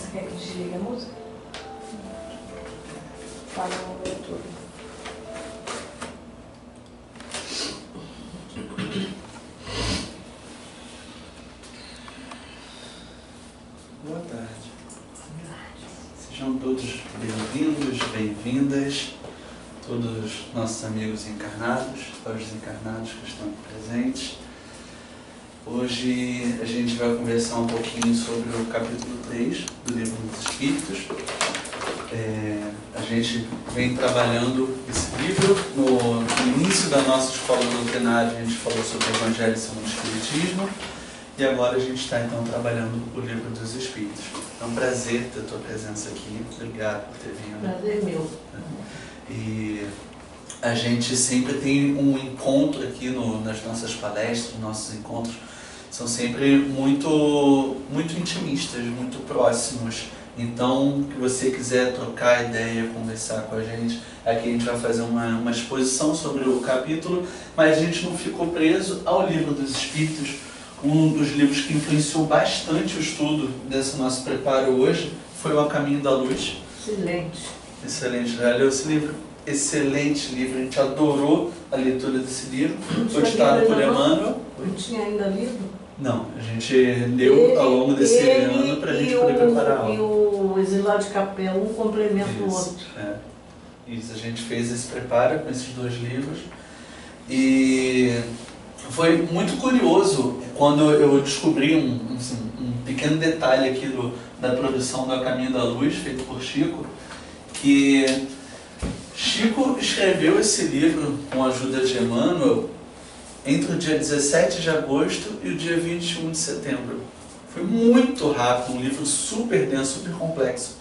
Você quer que desligue a música? Fala no YouTube. Boa tarde. Sejam todos bem-vindos, bem-vindas, todos nossos amigos encarnados, aos desencarnados que estão presentes. Hoje a gente vai conversar um pouquinho sobre o capítulo 3 do Livro dos Espíritos. A gente vem trabalhando esse livro. No início da nossa escola doutrinária a gente falou sobre o Evangelho segundo o Espiritismo e agora a gente está então trabalhando o Livro dos Espíritos. É um prazer ter a tua presença aqui. Obrigado por ter vindo. Prazer meu. E a gente sempre tem um encontro aqui nas nossas palestras, nossos encontros são sempre muito intimistas, muito próximos. Então, que você quiser trocar ideia, conversar com a gente, aqui a gente vai fazer uma exposição sobre o capítulo, mas a gente não ficou preso ao Livro dos Espíritos. Um dos livros que influenciou bastante o estudo desse nosso preparo hoje foi o A Caminho da Luz. Excelente. Excelente. Já leu esse livro? Excelente livro. A gente adorou a leitura desse livro. Foi ditado por Emmanuel. Não tinha ainda lido? Não, a gente leu ao longo desse ano para a gente poder preparar a aula. E o Exilado de Capela, um complementa o outro. Isso, a gente fez esse preparo com esses dois livros. E foi muito curioso quando eu descobri um pequeno detalhe aqui da produção do A Caminho da Luz, feito por Chico, que Chico escreveu esse livro com a ajuda de Emmanuel entre o dia 17 de agosto e o dia 21 de setembro. Foi muito rápido, um livro super denso, super complexo.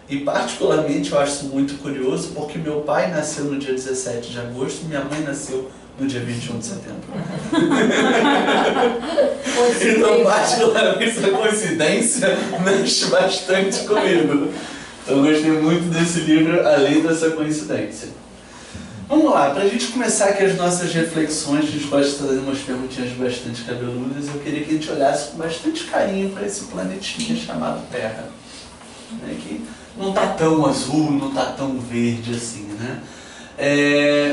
E particularmente eu acho isso muito curioso porque meu pai nasceu no dia 17 de agosto e minha mãe nasceu no dia 21 de setembro. Então, particularmente, essa coincidência mexe bastante comigo. Eu gostei muito desse livro, além dessa coincidência. Vamos lá, para a gente começar aqui as nossas reflexões, a gente gosta de fazer umas perguntinhas bastante cabeludas. Eu queria que a gente olhasse com bastante carinho para esse planetinha chamado Terra, né, que não está tão azul, não está tão verde assim, né?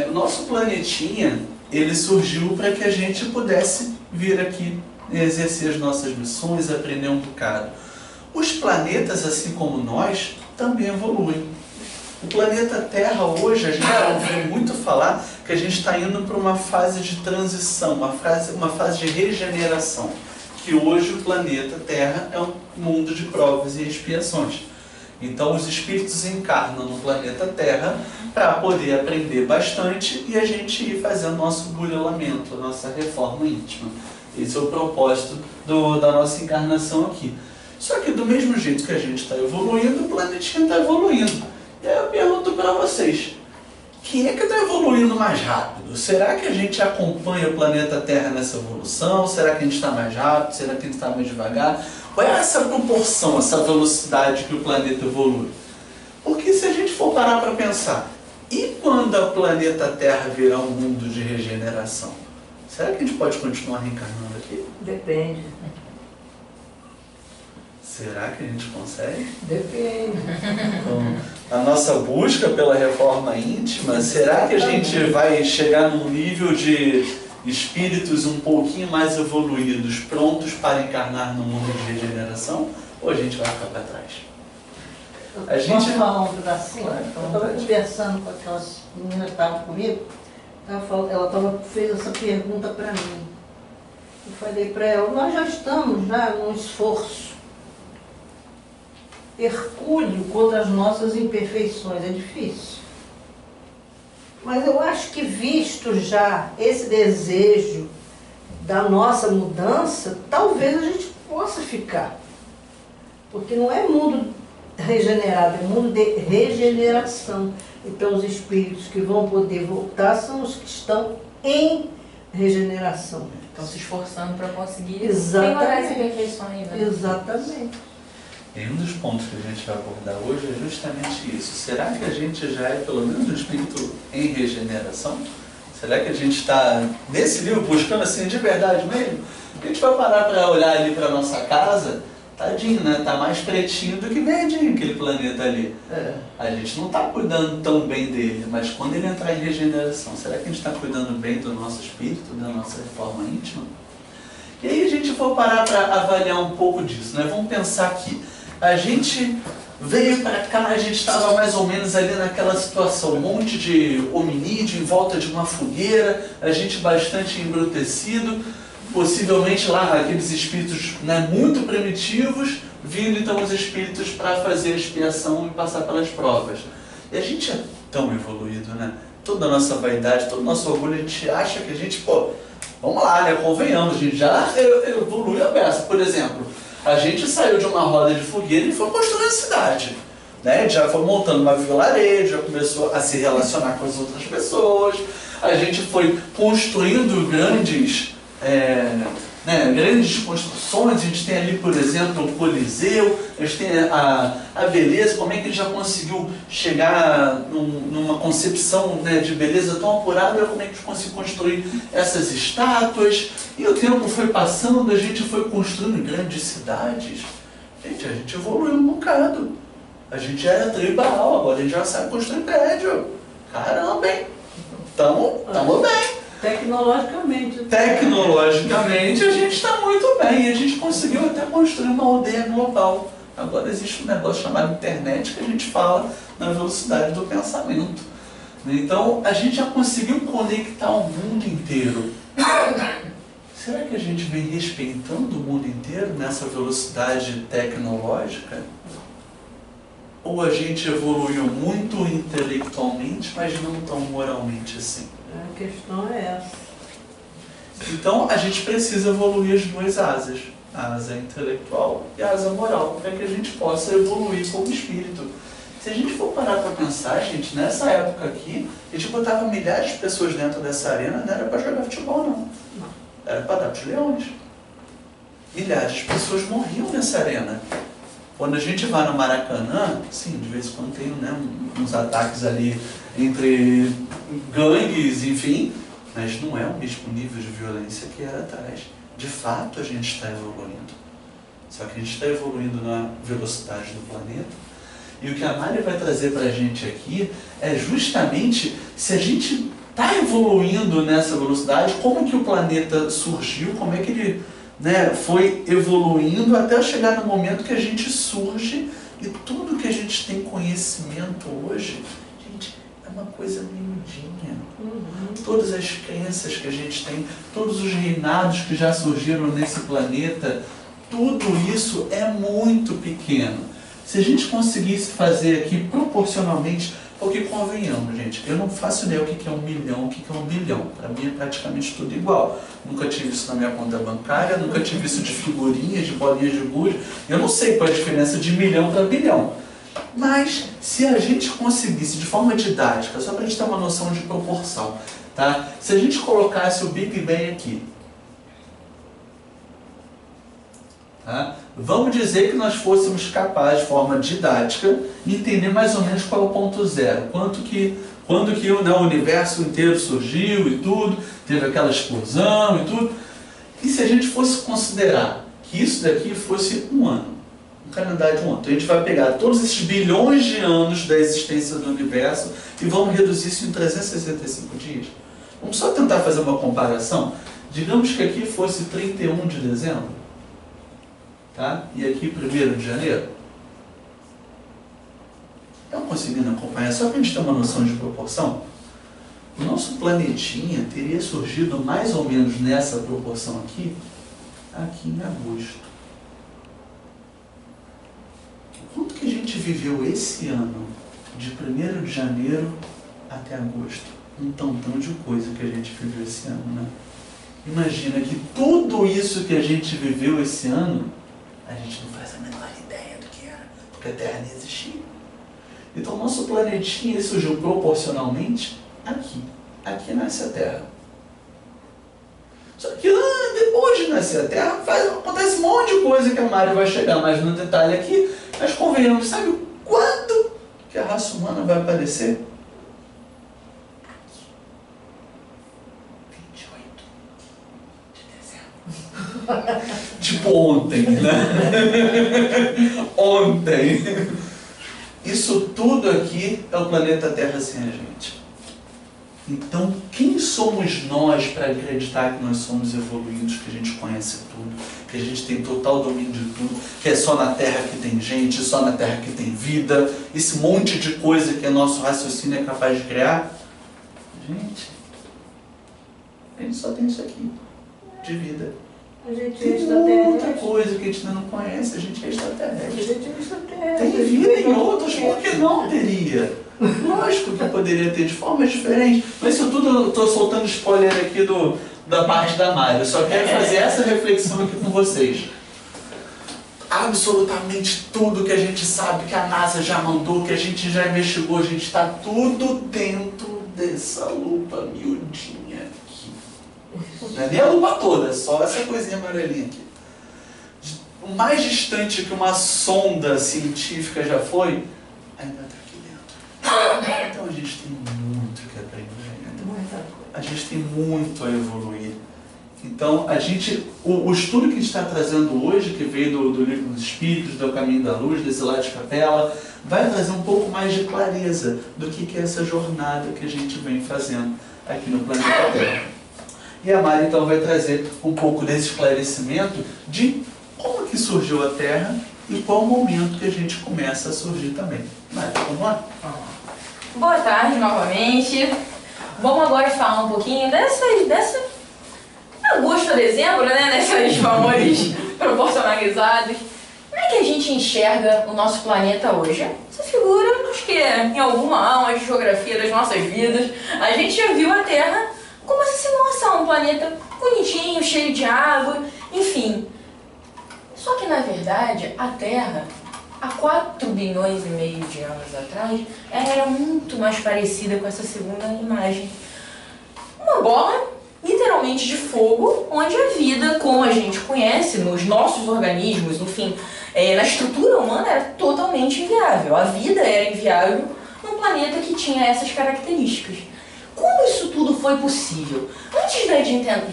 O nosso planetinha, ele surgiu para que a gente pudesse vir aqui exercer as nossas missões, aprender um bocado. Os planetas, assim como nós, também evoluem. O planeta Terra hoje, a gente ouve muito falar que a gente está indo para uma fase de transição, uma fase de regeneração. Que hoje o planeta Terra é um mundo de provas e expiações. Então os espíritos encarnam no planeta Terra para poder aprender bastante e a gente ir fazendo nosso burilamento, a nossa reforma íntima. Esse é o propósito da nossa encarnação aqui. Só que do mesmo jeito que a gente está evoluindo, o planetinha está evoluindo. E aí eu pergunto para vocês, quem é que está evoluindo mais rápido? Será que a gente acompanha o planeta Terra nessa evolução? Será que a gente está mais rápido? Será que a gente está mais devagar? Qual é essa proporção, essa velocidade que o planeta evolui? Porque se a gente for parar para pensar, e quando o planeta Terra virar um mundo de regeneração? Será que a gente pode continuar reencarnando aqui? Depende. Será que a gente consegue? Depende. Então, a nossa busca pela reforma íntima, será que a gente vai chegar num nível de espíritos um pouquinho mais evoluídos, prontos para encarnar no mundo de regeneração? Ou a gente vai ficar para trás? A gente... Posso falar um pedacinho? Eu estava conversando com aquelas meninas que estavam comigo, ela fez essa pergunta para mim. Eu falei para ela, nós já estamos num esforço hercúleo contra as nossas imperfeições, é difícil. Mas eu acho que visto já esse desejo da nossa mudança, talvez a gente possa ficar. Porque não é mundo regenerado, é mundo de regeneração. Então os espíritos que vão poder voltar são os que estão em regeneração. Estão se esforçando para conseguir melhorar as imperfeições, né? Exatamente. E um dos pontos que a gente vai abordar hoje é justamente isso. Será que a gente já é pelo menos um espírito em regeneração? Será que a gente está nesse livro buscando assim de verdade mesmo? A gente vai parar para olhar ali para a nossa casa tadinho, né? Tá mais pretinho do que verdinho aquele planeta ali. A gente não está cuidando tão bem dele, mas quando ele entrar em regeneração, será que a gente está cuidando bem do nosso espírito, da nossa reforma íntima? E aí a gente for parar para avaliar um pouco disso, né? Vamos pensar aqui. A gente veio para cá, a gente estava mais ou menos ali naquela situação, um monte de hominídeo em volta de uma fogueira, a gente bastante embrutecido, possivelmente lá aqueles espíritos, né, muito primitivos, vindo então os espíritos para fazer a expiação e passar pelas provas. E a gente é tão evoluído, né? Toda a nossa vaidade, todo o nosso orgulho, a gente acha que a gente, pô, vamos lá, né? Convenhamos, a gente já evolui a beça. Por exemplo, a gente saiu de uma roda de fogueira e foi construindo a cidade. Né? Já foi montando uma vilarejo, já começou a se relacionar com as outras pessoas. A gente foi construindo grandes construções. A gente tem ali, por exemplo, o Coliseu, a gente tem a beleza, como é que ele já conseguiu chegar numa concepção, né, de beleza tão apurada, como é que a gente conseguiu construir essas estátuas. E o tempo foi passando, a gente foi construindo grandes cidades. Gente, a gente evoluiu um bocado. A gente era tribal, agora a gente já sabe construir prédio. Caramba, hein? Tamo bem. Tecnologicamente a gente está muito bem. E a gente conseguiu até construir uma aldeia global. Agora existe um negócio chamado internet que a gente fala na velocidade do pensamento. Então a gente já conseguiu conectar o mundo inteiro. Será que a gente vem respeitando o mundo inteiro nessa velocidade tecnológica? Ou a gente evoluiu muito intelectualmente, mas não tão moralmente assim? A questão é essa. Então a gente precisa evoluir as duas asas, a asa intelectual e a asa moral, para que a gente possa evoluir como espírito. Se a gente for parar para pensar, gente, nessa época aqui, a gente botava milhares de pessoas dentro dessa arena, não era para jogar futebol, não. Era para dar para os leões. Milhares de pessoas morriam nessa arena. Quando a gente vai no Maracanã, sim, de vez em quando tem, né, uns ataques ali entre gangues, enfim, mas não é o mesmo nível de violência que era atrás. De fato, a gente está evoluindo. Só que a gente está evoluindo na velocidade do planeta. E o que a Mari vai trazer para a gente aqui é justamente se a gente está evoluindo nessa velocidade, como que o planeta surgiu, como é que ele, né, foi evoluindo até chegar no momento que a gente surge e tudo que a gente tem conhecimento hoje, gente, é uma coisa miudinha. Todas as crenças que a gente tem, todos os reinados que já surgiram nesse planeta, tudo isso é muito pequeno. Se a gente conseguisse fazer aqui proporcionalmente, porque convenhamos, gente, eu não faço ideia o que é 1 milhão, o que é 1 bilhão. Para mim é praticamente tudo igual. Nunca tive isso na minha conta bancária, nunca tive isso de figurinhas, de bolinhas de gude. Eu não sei qual é a diferença de milhão para bilhão. Mas se a gente conseguisse, de forma didática, só para a gente ter uma noção de proporção, tá? Se a gente colocasse o Big Bang aqui, tá? Vamos dizer que nós fôssemos capazes, de forma didática, de entender mais ou menos qual é o ponto zero. Quando que o universo inteiro surgiu e tudo, teve aquela explosão e tudo. E se a gente fosse considerar que isso daqui fosse um ano, um calendário de um ano. Então a gente vai pegar todos esses bilhões de anos da existência do universo e vamos reduzir isso em 365 dias. Vamos só tentar fazer uma comparação. Digamos que aqui fosse 31 de dezembro. Tá? E aqui 1º de janeiro. Estão conseguindo acompanhar? Só para a gente ter uma noção de proporção. O nosso planetinha teria surgido mais ou menos nessa proporção aqui em agosto. Quanto que a gente viveu esse ano, de 1º de janeiro até agosto? Um tantão de coisa que a gente viveu esse ano, né? Imagina que tudo isso que a gente viveu esse ano, a gente não faz a menor ideia do que era, porque a Terra nem existia. Então o nosso planetinha surgiu proporcionalmente aqui. Aqui nasce a Terra. Só que depois de nascer a Terra, acontece um monte de coisa que a Mari vai chegar mais no detalhe aqui, mas convenhamos, sabe quando que a raça humana vai aparecer? 28 de dezembro. tipo ontem, né? Ontem. Isso tudo aqui é o planeta Terra sem a gente. Então, quem somos nós para acreditar que nós somos evoluídos, que a gente conhece tudo, que a gente tem total domínio de tudo, que é só na Terra que tem gente, só na Terra que tem vida, esse monte de coisa que o nosso raciocínio é capaz de criar? A gente só tem isso aqui, de vida. A gente Tem muita coisa que a gente ainda não conhece, a gente é extraterrestre. Tem vida em outros, por que não teria? Lógico que poderia ter de formas diferentes, mas isso tudo eu estou soltando spoiler aqui da parte da Mari. Eu só quero fazer essa reflexão aqui com vocês. Absolutamente tudo que a gente sabe, que a NASA já mandou, que a gente já investigou, a gente está tudo dentro dessa lupa miudinha aqui. Não é nem a lupa toda, só essa coisinha amarelinha aqui. O mais distante que uma sonda científica já foi, ainda está aqui dentro. Então a gente tem muito que aprender ainda. A gente tem muito a evoluir. Então, o estudo que a gente está trazendo hoje, que veio do Livro dos Espíritos, do Caminho da Luz, desse lado de Capela, vai trazer um pouco mais de clareza do que é essa jornada que a gente vem fazendo aqui no planeta Terra. E a Mari, então, vai trazer um pouco desse esclarecimento de como que surgiu a Terra e qual o momento que a gente começa a surgir também. Mari, vamos lá? Boa tarde novamente. Vamos agora falar um pouquinho dessa agosto a dezembro, né? Nesses valores proporcionalizados. Como é que a gente enxerga o nosso planeta hoje? Essa figura, acho que em alguma aula de geografia das nossas vidas, a gente já viu a Terra como essa simulação, um planeta bonitinho, cheio de água, enfim. Só que, na verdade, a Terra, há 4 bilhões e meio de anos atrás, ela era muito mais parecida com essa segunda imagem. Uma bola, literalmente de fogo, onde a vida, como a gente conhece, nos nossos organismos, enfim, na estrutura humana, era totalmente inviável. A vida era inviável num planeta que tinha essas características. Como isso tudo foi possível? Antes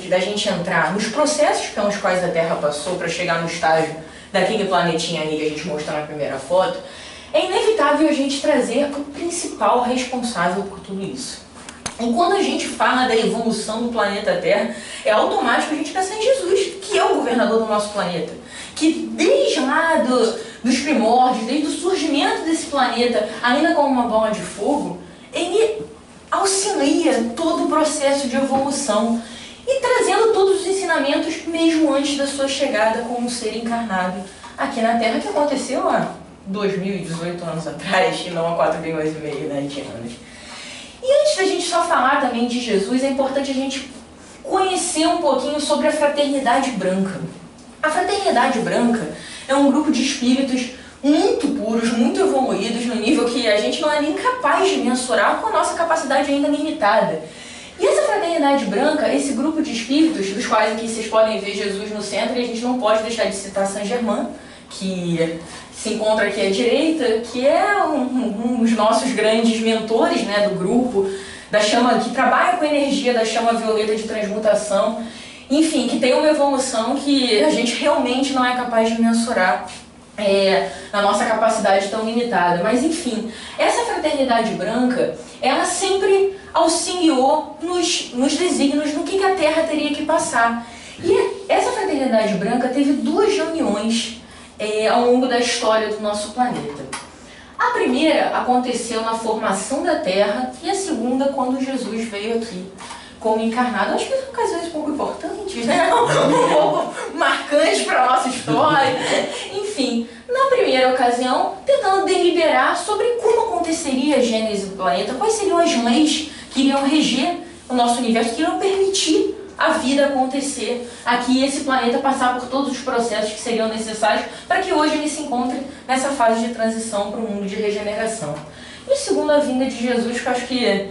da gente entrar nos processos pelos quais a Terra passou para chegar no estágio daquele planetinha ali que a gente mostrou na primeira foto, é inevitável a gente trazer o principal responsável por tudo isso. E quando a gente fala da evolução do planeta Terra, é automático a gente pensar em Jesus, que é o governador do nosso planeta. Que desde lá dos primórdios, desde o surgimento desse planeta, ainda como uma bola de fogo, ele auxilia todo o processo de evolução e trazendo todos os ensinamentos mesmo antes da sua chegada como um ser encarnado aqui na Terra, que aconteceu há 2018 anos atrás e não há 4 bilhões e meio, né, de anos. E antes da gente só falar também de Jesus, é importante a gente conhecer um pouquinho sobre a Fraternidade Branca. A Fraternidade Branca é um grupo de espíritos muito puros, muito evoluídos, no nível que a gente não é nem capaz de mensurar com a nossa capacidade ainda limitada. E essa Fraternidade Branca, esse grupo de espíritos, dos quais aqui vocês podem ver Jesus no centro, e a gente não pode deixar de citar Saint Germain, que se encontra aqui à direita, que é um dos nossos grandes mentores, né, do grupo, da chama, que trabalha com a energia da chama violeta de transmutação, enfim, que tem uma evolução que a gente realmente não é capaz de mensurar na nossa capacidade tão limitada. Mas enfim, essa Fraternidade Branca, ela sempre auxiliou nos desígnios no que a Terra teria que passar. E essa Fraternidade Branca teve 2 reuniões ao longo da história do nosso planeta. A primeira aconteceu na formação da Terra e a segunda quando Jesus veio aqui como encarnado. Acho que são ocasiões um pouco importantes, né? Um pouco marcantes para a nossa história. Enfim, na primeira ocasião, tentando deliberar sobre como aconteceria a gênese do planeta, quais seriam as leis que iriam reger o nosso universo, que iriam permitir a vida acontecer aqui e esse planeta passar por todos os processos que seriam necessários para que hoje ele se encontre nessa fase de transição para o mundo de regeneração. E segundo a vinda de Jesus, que eu acho que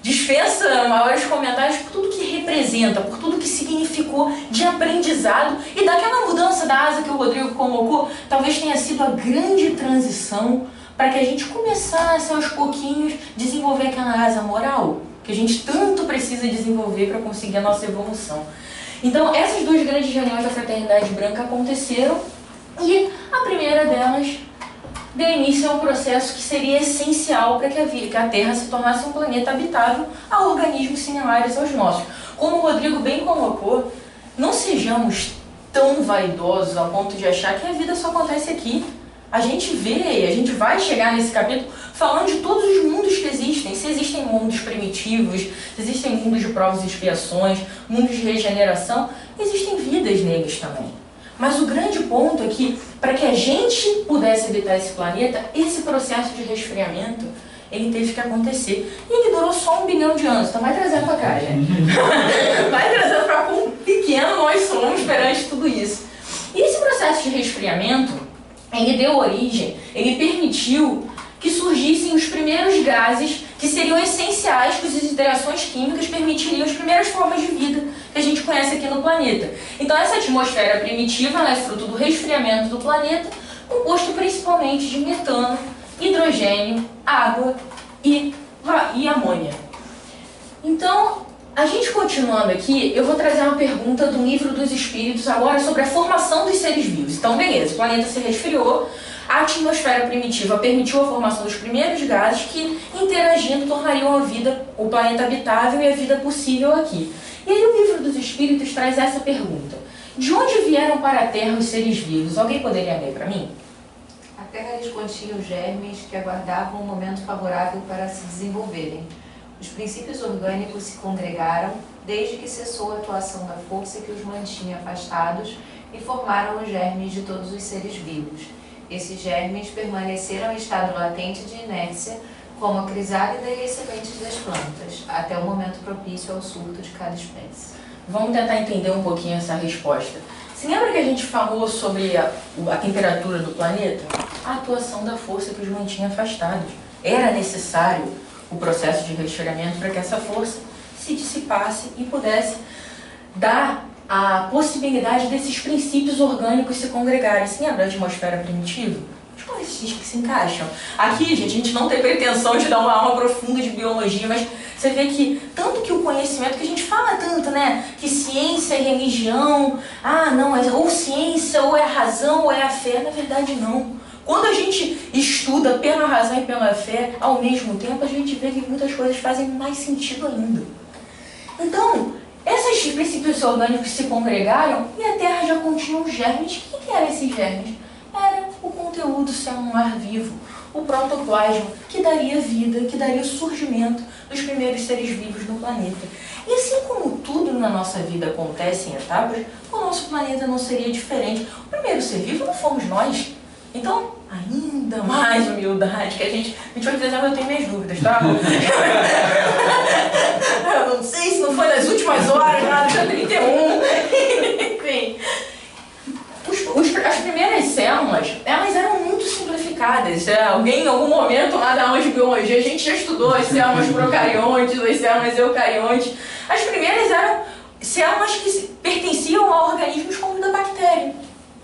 dispensa maiores comentários por tudo que representa, por tudo que significou de aprendizado e daquela mudança da asa que o Rodrigo colocou, talvez tenha sido a grande transição para que a gente começasse aos pouquinhos desenvolver aquela asa moral que a gente tanto precisa desenvolver para conseguir a nossa evolução. Então, essas duas grandes reuniões da Fraternidade Branca aconteceram e a primeira delas deu início a um processo que seria essencial para que a Terra se tornasse um planeta habitável a organismos similares aos nossos. Como o Rodrigo bem colocou, não sejamos tão vaidosos ao ponto de achar que a vida só acontece aqui. A gente vê, a gente vai chegar nesse capítulo falando de todos os mundos que existem. Se existem mundos primitivos, se existem mundos de provas e expiações, mundos de regeneração, existem vidas neles também. Mas o grande ponto é que, para que a gente pudesse habitar esse planeta, esse processo de resfriamento, ele teve que acontecer. E ele durou só 1 bilhão de anos. Então vai trazendo para cá, gente. Vai trazendo para quão pequeno nós somos perante tudo isso. E esse processo de resfriamento, ele deu origem, ele permitiu que surgissem os primeiros gases que seriam essenciais, que as interações químicas permitiriam as primeiras formas de vida que a gente conhece aqui no planeta. Então essa atmosfera primitiva ela é fruto do resfriamento do planeta, composto principalmente de metano, hidrogênio, água e amônia. Então, a gente continuando aqui, eu vou trazer uma pergunta do Livro dos Espíritos agora sobre a formação dos seres vivos. Então, beleza, o planeta se resfriou, a atmosfera primitiva permitiu a formação dos primeiros gases que, interagindo, tornariam a vida, o planeta habitável e a vida possível aqui. E aí o Livro dos Espíritos traz essa pergunta. De onde vieram para a Terra os seres vivos? Alguém poderia ler para mim? A Terra lhes continha os germes que aguardavam um momento favorável para se desenvolverem. Os princípios orgânicos se congregaram desde que cessou a atuação da força que os mantinha afastados e formaram os germes de todos os seres vivos. Esses germes permaneceram em estado latente de inércia, como a crisálida e as sementes das plantas, até o momento propício ao surto de cada espécie. Vamos tentar entender um pouquinho essa resposta. Se lembra que a gente falou sobre a temperatura do planeta? A atuação da força que os mantinha afastados. Era necessário o processo de resfriamento para que essa força se dissipasse e pudesse dar a possibilidade desses princípios orgânicos se congregarem. Se lembra da atmosfera primitiva? Quais esses que se encaixam? Aqui, gente, a gente não tem pretensão de dar uma aula profunda de biologia, mas você vê que tanto que o conhecimento, que a gente fala tanto, né? Que ciência e religião, não, ou ciência, ou é a razão, ou é a fé. Na verdade, não. Quando a gente estuda pela razão e pela fé, ao mesmo tempo, a gente vê que muitas coisas fazem mais sentido ainda. Então, esses princípios orgânicos se congregaram e a Terra já continha os germes. O que eram esses germes? Era o conteúdo celular vivo, o protoplasma, que daria vida, que daria surgimento dos primeiros seres vivos no planeta. E assim como tudo na nossa vida acontece em etapas, o nosso planeta não seria diferente. O primeiro ser vivo não fomos nós. Então, ainda mais humildade, que a gente 28 de dezembro eu tenho minhas dúvidas, tá? Eu não sei se não foi nas últimas horas, lá do dia 31. Enfim. As primeiras células, elas eram muito simplificadas. Alguém em algum momento lá da aula de biologia, a gente já estudou as células procariontes, as células eucariontes. As primeiras eram células que pertenciam a organismos como o da bactéria.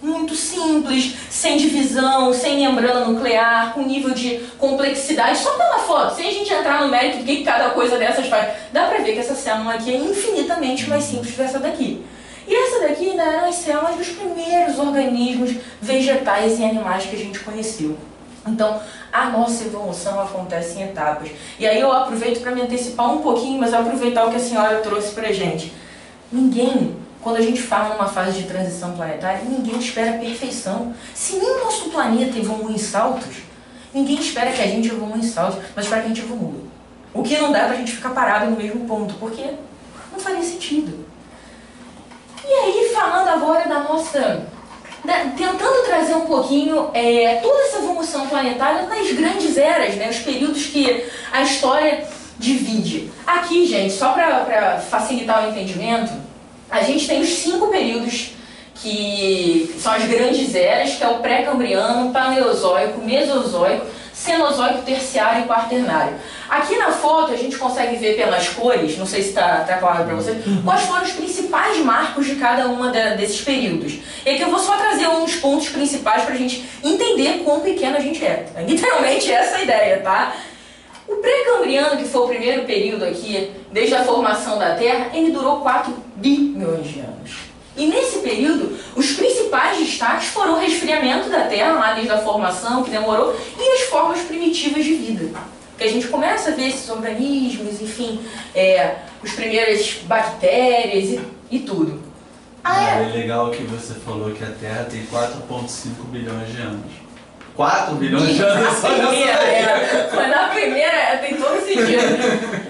Muito simples, sem divisão, sem membrana nuclear, com nível de complexidade. Só pela foto, sem a gente entrar no mérito do que cada coisa dessas faz, dá pra ver que essa célula aqui é infinitamente mais simples que essa daqui. E essa daqui ainda eram as células dos primeiros organismos vegetais e animais que a gente conheceu. Então, a nossa evolução acontece em etapas. E aí eu aproveito para me antecipar um pouquinho, mas eu aproveitar o que a senhora trouxe pra gente. Quando a gente fala numa fase de transição planetária, ninguém espera a perfeição. Se nem o nosso planeta evolui em saltos, ninguém espera que a gente evolua em saltos, mas espera que a gente evolua. O que não dá pra gente ficar parado no mesmo ponto, porque não faria sentido. E aí, falando agora da nossa... tentando trazer um pouquinho toda essa evolução planetária nas grandes eras, né, os períodos que a história divide. Aqui, gente, só para facilitar o entendimento, a gente tem os 5 períodos que são as grandes eras, que é o pré-cambriano, paleozoico, mesozoico, cenozoico, terciário e quaternário. Aqui na foto a gente consegue ver pelas cores, não sei se está claro para vocês, quais foram os principais marcos de cada uma desses períodos. E aqui eu vou só trazer uns pontos principais para a gente entender quão pequeno a gente é. Literalmente essa é a ideia, tá? O pré-cambriano, que foi o primeiro período aqui, desde a formação da Terra, ele durou bilhões de anos. E nesse período, os principais destaques foram o resfriamento da Terra, lá desde a formação, que demorou, e as formas primitivas de vida. Que a gente começa a ver esses organismos, enfim, as primeiras bactérias e tudo. É legal que você falou que a Terra tem 4,5 bilhões de anos. 4 bilhões de anos? Mas na primeira tem todo sentido.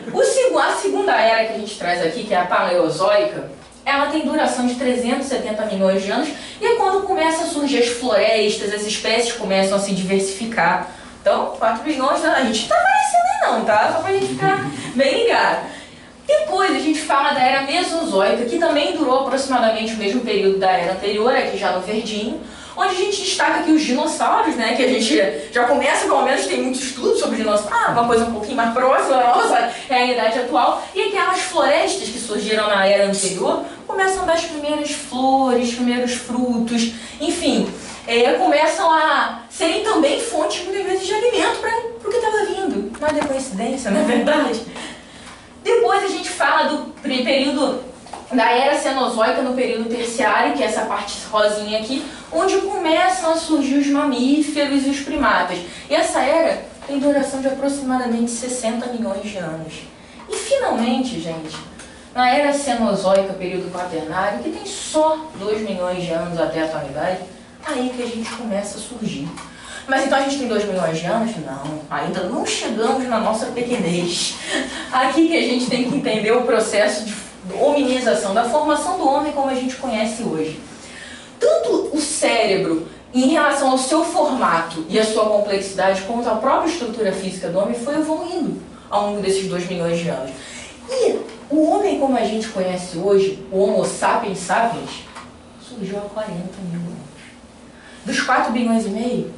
A segunda era que a gente traz aqui, que é a Paleozoica, ela tem duração de 370 milhões de anos, e é quando começam a surgir as florestas, as espécies começam a se diversificar. Então, 4 bilhões, a gente não tá parecendo não, tá? Só pra gente ficar bem ligado. Depois a gente fala da Era Mesozoica, que também durou aproximadamente o mesmo período da Era anterior, aqui já no verdinho, onde a gente destaca aqui os dinossauros, né? Que a gente já começa, pelo menos, tem muito estudo sobre dinossauros, uma coisa um pouquinho mais próxima da nossa realidade atual, e aquelas florestas que surgiram na Era anterior começam a dar as primeiras flores, primeiros frutos, enfim, começam a serem também fontes, muitas vezes, de alimento para o que estava vindo. Nada é coincidência, não é verdade? Depois a gente fala do período da Era Cenozoica, no período terciário, que é essa parte rosinha aqui, onde começam a surgir os mamíferos e os primatas. E essa era tem duração de aproximadamente 60 milhões de anos. E finalmente, gente, na Era Cenozoica, período quaternário, que tem só 2 milhões de anos até a atualidade, aí que a gente começa a surgir. Mas então a gente tem 2 milhões de anos? Não, ainda não chegamos na nossa pequenez. Aqui que a gente tem que entender o processo de hominização, da formação do homem como a gente conhece hoje. Tanto o cérebro, em relação ao seu formato e a sua complexidade, quanto a própria estrutura física do homem, foi evoluindo ao longo desses 2 milhões de anos. E o homem como a gente conhece hoje, o Homo sapiens sapiens, surgiu há 40 mil anos. Dos 4 bilhões e meio,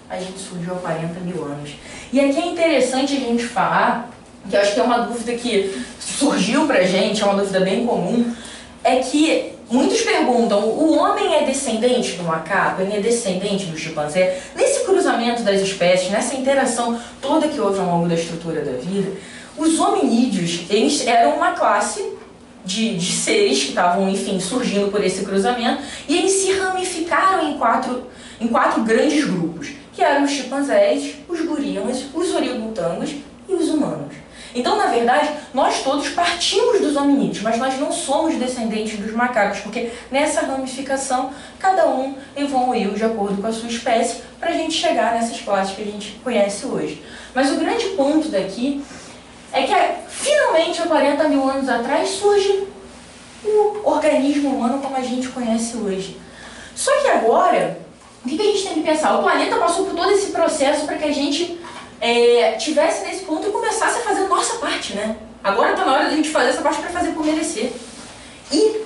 a gente surgiu há 40 mil anos. E aqui é interessante a gente falar, que eu acho que é uma dúvida que surgiu pra gente, é uma dúvida bem comum, é que muitos perguntam, o homem é descendente do macaco, ele é descendente do chimpanzé? Nesse cruzamento das espécies, nessa interação toda que houve ao longo da estrutura da vida, os hominídeos, eles eram uma classe de seres que estavam, enfim, surgindo por esse cruzamento, e eles se ramificaram em quatro grandes grupos, que eram os chimpanzés, os gorilas, os orangotangos e os humanos. Então, na verdade, nós todos partimos dos hominídeos, mas nós não somos descendentes dos macacos, porque nessa ramificação, cada um evoluiu de acordo com a sua espécie para a gente chegar nessas classes que a gente conhece hoje. Mas o grande ponto daqui é que, finalmente, há 40 mil anos atrás, surge o organismo humano como a gente conhece hoje. Só que agora, o que a gente tem que pensar? O planeta passou por todo esse processo para que a gente tivesse nesse ponto e começasse a fazer a nossa parte, né? Agora está na hora da gente fazer essa parte para fazer por merecer. E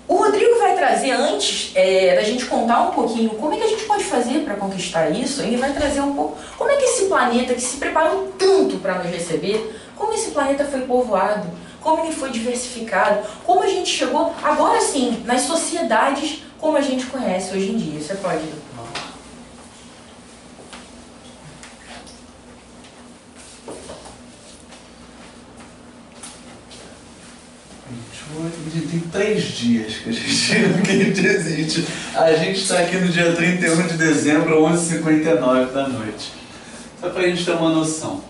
o Rodrigo vai trazer, antes da gente contar um pouquinho como é que a gente pode fazer para conquistar isso, ele vai trazer um pouco como é que esse planeta que se preparou tanto para nos receber, como esse planeta foi povoado, como ele foi diversificado, como a gente chegou, agora sim, nas sociedades como a gente conhece hoje em dia. Você pode... Tem 3 dias que a gente existe. A gente está aqui no dia 31 de dezembro, 11h59 da noite. Só para a gente ter uma noção.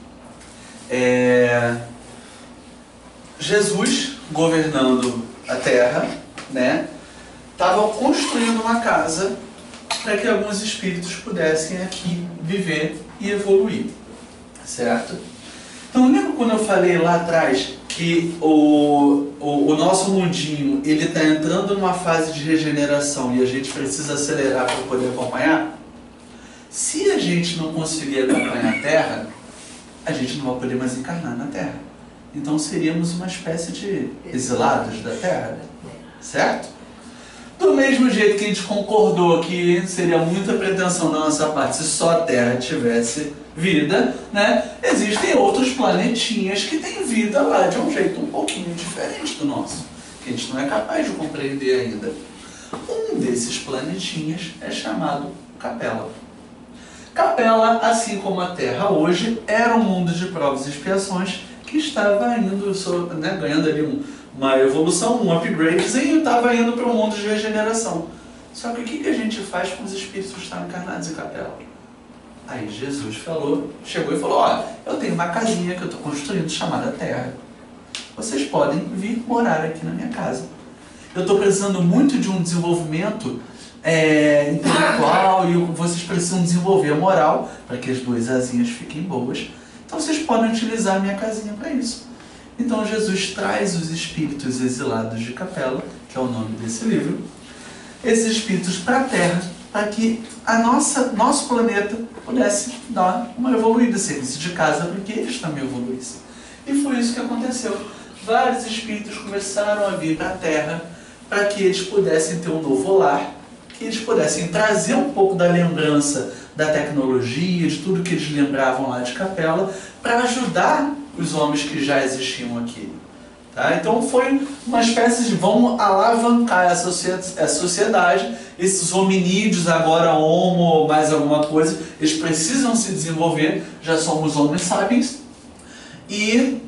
Jesus, governando a Terra, né, estava construindo uma casa para que alguns espíritos pudessem aqui viver e evoluir. Certo? Então, lembra quando eu falei lá atrás que o nosso mundinho ele está entrando numa fase de regeneração e a gente precisa acelerar para poder acompanhar? Se a gente não conseguir acompanhar a Terra, a gente não vai poder mais encarnar na Terra. Então seríamos uma espécie de exilados da Terra, certo? Do mesmo jeito que a gente concordou que seria muita pretensão da nossa parte se só a Terra tivesse vida, né? Existem outros planetinhas que têm vida lá de um jeito um pouquinho diferente do nosso, que a gente não é capaz de compreender ainda. Um desses planetinhas é chamado Capela. Capela, assim como a Terra hoje, era um mundo de provas e expiações que estava indo, né, ganhando ali uma evolução, um upgradezinho, e estava indo para o mundo de regeneração. Só que o que a gente faz com os espíritos que estão encarnados em capela? Aí Jesus chegou e falou, olha, eu tenho uma casinha que eu estou construindo chamada Terra. Vocês podem vir morar aqui na minha casa. Eu estou precisando muito de um desenvolvimento intelectual e vocês precisam desenvolver a moral para que as duas asinhas fiquem boas. Então vocês podem utilizar a minha casinha para isso. Então Jesus traz os espíritos exilados de capela, que é o nome desse livro, esses espíritos para a Terra, para que nosso planeta pudesse dar uma evoluída, serviço de casa, para que eles também evoluíssem. E foi isso que aconteceu. Vários espíritos começaram a vir para a Terra para que eles pudessem ter um novo lar, que eles pudessem trazer um pouco da lembrança da tecnologia, de tudo que eles lembravam lá de capela, para ajudar os homens que já existiam aqui. Tá? Então foi uma espécie de vamos alavancar a sociedade, esses hominídeos, agora homo, mais alguma coisa, eles precisam se desenvolver, já somos homens sapiens, e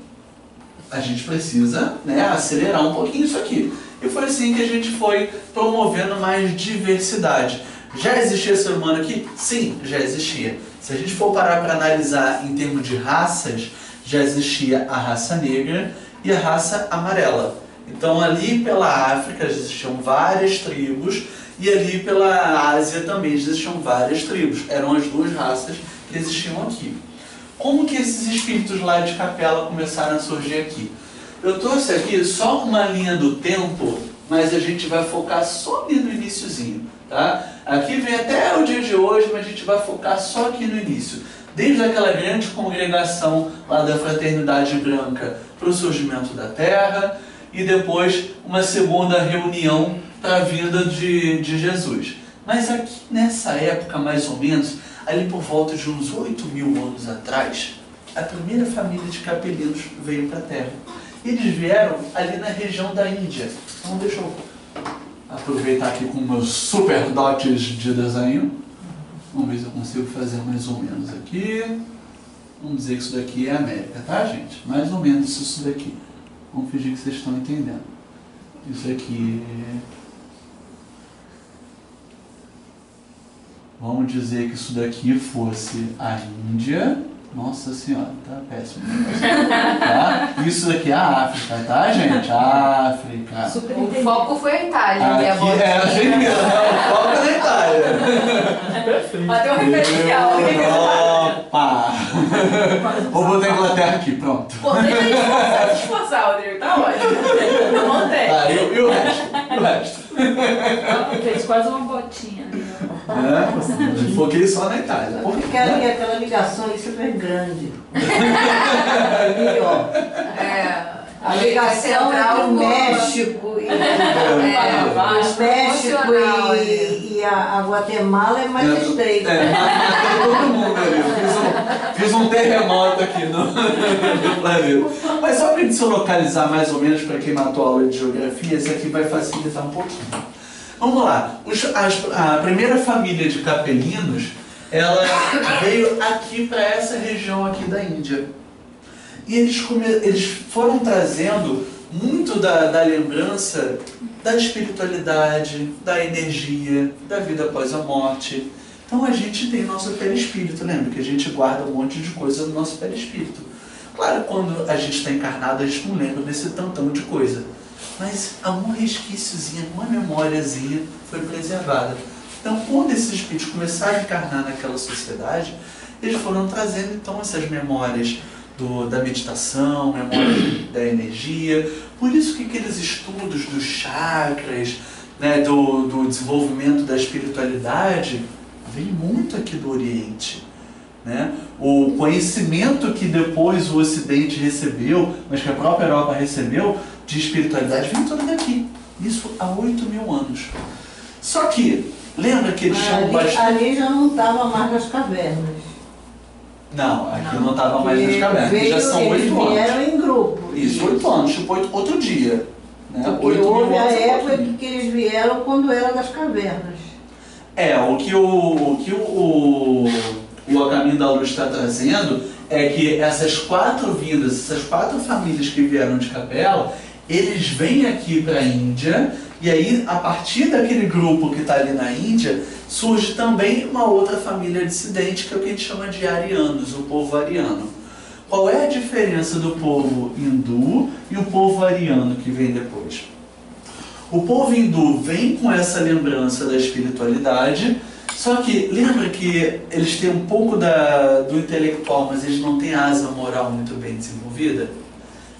a gente precisa, né, acelerar um pouquinho isso aqui. E foi assim que a gente foi promovendo mais diversidade. Já existia ser humano aqui? Sim, já existia. Se a gente for parar para analisar em termos de raças, já existia a raça negra e a raça amarela. Então ali pela África existiam várias tribos e ali pela Ásia também existiam várias tribos. Eram as duas raças que existiam aqui. Como que esses espíritos lá de capela começaram a surgir aqui? Eu trouxe aqui só uma linha do tempo, mas a gente vai focar só ali no iniciozinho, tá? Aqui vem até o dia de hoje, mas a gente vai focar só aqui no início. Desde aquela grande congregação lá da Fraternidade Branca para o surgimento da Terra e depois uma segunda reunião para a vinda de Jesus. Mas aqui nessa época, mais ou menos, ali por volta de uns 8.000 anos atrás, a primeira família de capelinos veio para a Terra. Eles vieram ali na região da Índia. Então deixa eu aproveitar aqui com meus super dotes de desenho. Vamos ver se eu consigo fazer mais ou menos aqui. Vamos dizer que isso daqui é a América, tá, gente? Mais ou menos isso daqui. Vamos fingir que vocês estão entendendo. Isso aqui é... Vamos dizer que isso daqui fosse a Índia. Nossa senhora, tá péssimo. Tá? Isso daqui é a África, tá, gente? África. O foco foi a Itália, aqui, né? a gente mesmo, o foco é na Itália. Perfeito. Bateu um referencial. Opa! Vou botar a Inglaterra aqui, pronto. Pô, deixa eu se esforçar, Rodrigo. Tá ótimo. Eu montei. Tá, e o resto? E o resto? Fez quase uma botinha ali. Foquei só na Itália. Porque aquela ligação ali super grande. Ali, ó. A ligação entre o México e e a Guatemala é mais estreita. Todo mundo ali. Fiz um terremoto aqui no planeta. Mas só para a gente se localizar mais ou menos, para quem matou a aula de geografia, esse aqui vai facilitar um pouquinho. Vamos lá. A primeira família de capelinos, ela veio aqui para essa região aqui da Índia. E eles foram trazendo muito da lembrança da espiritualidade, da energia, da vida após a morte. Então a gente tem nosso perispírito, lembra que a gente guarda um monte de coisa no nosso perispírito. Claro, quando a gente está encarnado, a gente não lembra desse tantão de coisa. Mas algum resquíciozinho, alguma memóriazinha foi preservada. Então, quando esses espíritos começaram a encarnar naquela sociedade, eles foram trazendo então essas memórias da meditação, memórias da energia. Por isso que aqueles estudos dos chakras, né, do desenvolvimento da espiritualidade, vem muito aqui do Oriente. Né? O conhecimento que depois o Ocidente recebeu, mas que a própria Europa recebeu, de espiritualidade, vem todo daqui. Isso há 8.000 anos. Só que, lembra que eles chamam bastante... Ali já não estava mais nas cavernas. Não, aqui não estava mais nas cavernas. Já são 8 anos. Eles vieram em grupo. Isso, 8 anos. Tipo, outro dia. Né? Porque houve a época que eles vieram quando era das cavernas. O que o Caminho da Luz está trazendo é que essas 4 vindas, essas 4 famílias que vieram de capela, eles vêm aqui para a Índia, e aí, a partir daquele grupo que está ali na Índia, surge também uma outra família dissidente, que é o que a gente chama de arianos, o povo ariano. Qual é a diferença do povo hindu e o povo ariano que vem depois? O povo hindu vem com essa lembrança da espiritualidade, só que lembra que eles têm um pouco do intelectual, mas eles não têm a asa moral muito bem desenvolvida?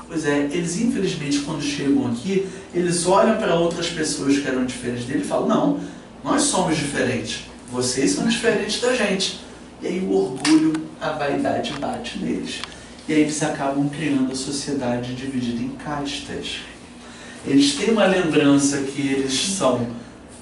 Pois é, eles infelizmente quando chegam aqui, eles olham para outras pessoas que eram diferentes dele e falam, não, nós somos diferentes, vocês são diferentes da gente. E aí o orgulho, a vaidade bate neles. E aí eles acabam criando a sociedade dividida em castas. Eles têm uma lembrança que eles são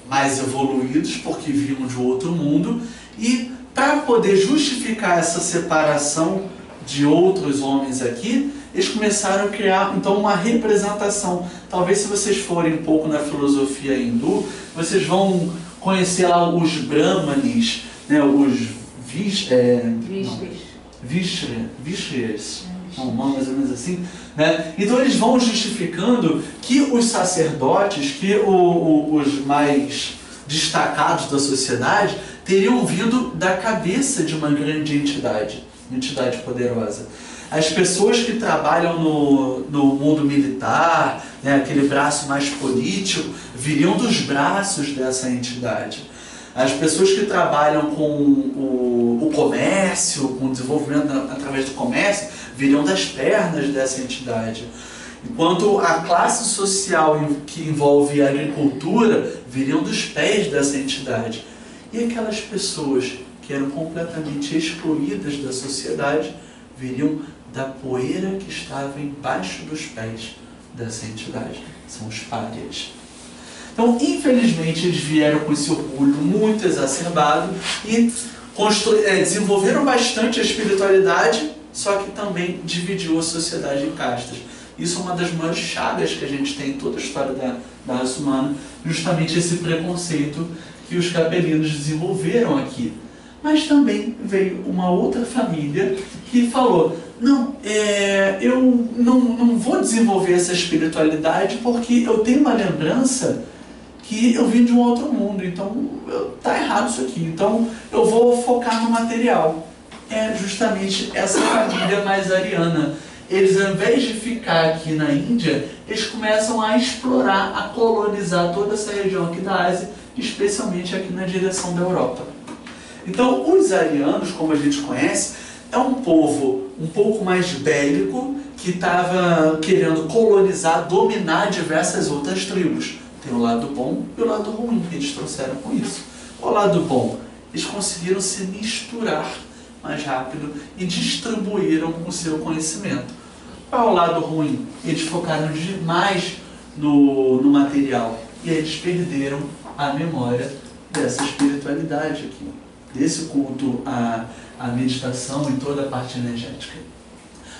mais evoluídos porque vinham de outro mundo, e para poder justificar essa separação de outros homens aqui, eles começaram a criar então uma representação. Talvez se vocês forem um pouco na filosofia hindu, vocês vão conhecer lá os brahmanes, né, os Vishres, não, mais ou menos assim, né? Então eles vão justificando que os sacerdotes, que os mais destacados da sociedade, teriam vindo da cabeça de uma grande entidade poderosa. As pessoas que trabalham no mundo militar, né, aquele braço mais político, viriam dos braços dessa entidade. As pessoas que trabalham com o comércio, com o desenvolvimento através do comércio, viriam das pernas dessa entidade. Enquanto a classe social que envolve a agricultura, viriam dos pés dessa entidade. E aquelas pessoas que eram completamente excluídas da sociedade, viriam da poeira que estava embaixo dos pés dessa entidade. São os párias. Então, infelizmente, eles vieram com esse orgulho muito exacerbado e desenvolveram bastante a espiritualidade, só que também dividiu a sociedade em castas. Isso é uma das maiores chagas que a gente tem em toda a história da raça humana, justamente esse preconceito que os capelinos desenvolveram aqui. Mas também veio uma outra família que falou, não, eu não vou desenvolver essa espiritualidade porque eu tenho uma lembrança que eu vim de um outro mundo, então está errado isso aqui, então eu vou focar no material. É justamente essa família mais ariana. Eles, ao invés de ficar aqui na Índia, eles começam a explorar, a colonizar toda essa região aqui da Ásia, especialmente aqui na direção da Europa. Então, os arianos, como a gente conhece, é um povo um pouco mais bélico, que estava querendo colonizar, dominar diversas outras tribos. Tem o lado bom e o lado ruim que eles trouxeram com isso. O lado bom, eles conseguiram se misturar mais rápido e distribuíram o seu conhecimento. Qual é o lado ruim? Eles focaram demais no material e eles perderam a memória dessa espiritualidade aqui, desse culto à meditação e toda a parte energética.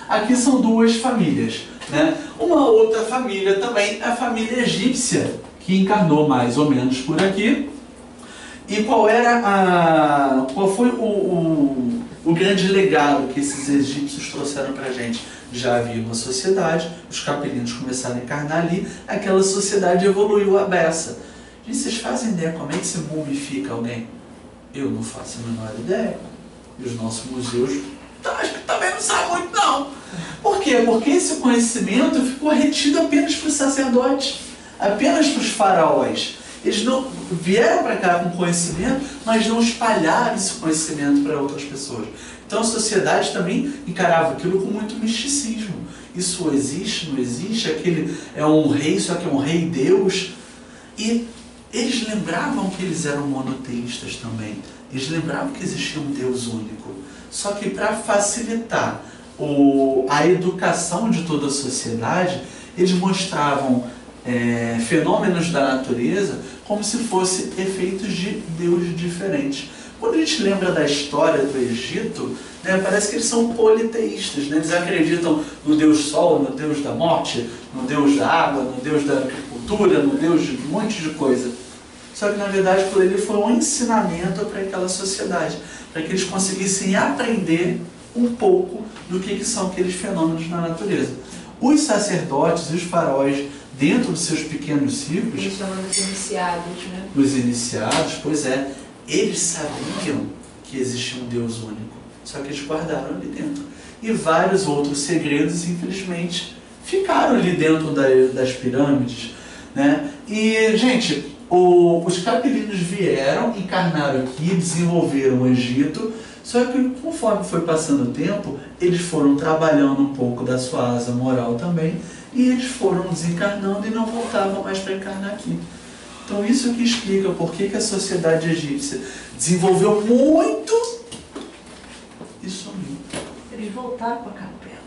Aqui são duas famílias, né? Uma outra família também, a família egípcia, que encarnou mais ou menos por aqui. E qual foi o grande legado que esses egípcios trouxeram para a gente? Já havia uma sociedade, os capelinos começaram a encarnar ali, aquela sociedade evoluiu à beça. E vocês fazem ideia como é que se mumifica alguém? Eu não faço a menor ideia. E os nossos museus, acho que também não sabem muito não. Por quê? Porque esse conhecimento ficou retido apenas para os sacerdotes, apenas para os faraós. Eles não vieram para cá com conhecimento, mas não espalharam esse conhecimento para outras pessoas. Então a sociedade também encarava aquilo com muito misticismo. Isso existe, não existe, aquele é um rei, só que é um rei Deus. E eles lembravam que eles eram monoteístas também. Eles lembravam que existia um Deus único. Só que para facilitar a educação de toda a sociedade, eles mostravam fenômenos da natureza como se fossem efeitos de deuses diferentes. Quando a gente lembra da história do Egito, né, parece que eles são politeístas, né? Eles acreditam no Deus Sol, no Deus da morte, no Deus da água, no Deus da agricultura, no Deus de um monte de coisa. Só que na verdade aquilo ali foi um ensinamento para aquela sociedade, para que eles conseguissem aprender um pouco do que são aqueles fenômenos na natureza. Os sacerdotes e os faraós, dentro dos seus pequenos círculos, Eles chamam dos iniciados, né? os iniciados, pois é, eles sabiam que existia um Deus único, só que eles guardaram ali dentro. E vários outros segredos, infelizmente, ficaram ali dentro das pirâmides, né? E, gente, os capelinos vieram, encarnaram aqui, desenvolveram o Egito, só que conforme foi passando o tempo, eles foram trabalhando um pouco da sua asa moral também, e eles foram desencarnando e não voltavam mais para encarnar aqui. Então isso que explica por que a sociedade egípcia desenvolveu muito e sumiu. Eles voltaram para a capela.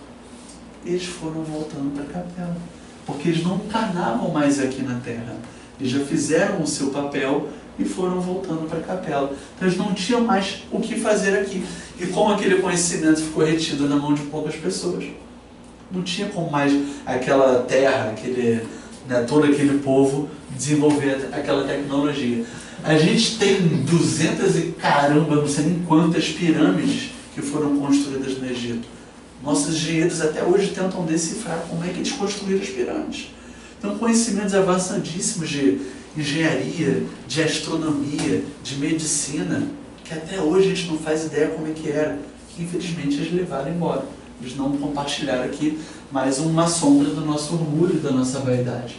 Eles foram voltando para a capela, porque eles não encarnavam mais aqui na Terra. Eles já fizeram o seu papel e foram voltando para a capela. Então eles não tinham mais o que fazer aqui. E como aquele conhecimento ficou retido na mão de poucas pessoas, não tinha como mais aquela terra, todo aquele povo desenvolver aquela tecnologia. A gente tem 200 e caramba, não sei nem quantas pirâmides que foram construídas no Egito. Nossos engenheiros até hoje tentam decifrar como é que eles construíram as pirâmides. Então, conhecimentos avançadíssimos de engenharia, de astronomia, de medicina, que até hoje a gente não faz ideia como é que era, que infelizmente eles levaram embora. Eles não compartilharam aqui mais uma sombra do nosso orgulho, da nossa vaidade.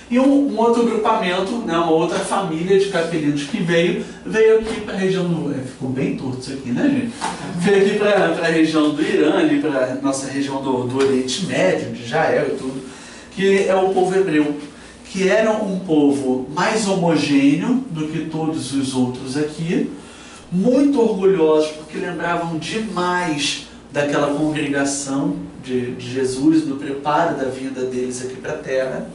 E um outro grupamento, né, uma outra família de capelinos que veio aqui para a região do... ficou bem torto isso aqui, né, gente? Veio aqui para a região do Irã, ali para a nossa região do Oriente Médio, de Israel e tudo, que é o povo hebreu, que era um povo mais homogêneo do que todos os outros aqui, muito orgulhosos, porque lembravam demais daquela congregação de Jesus, no preparo da vinda deles aqui para a Terra.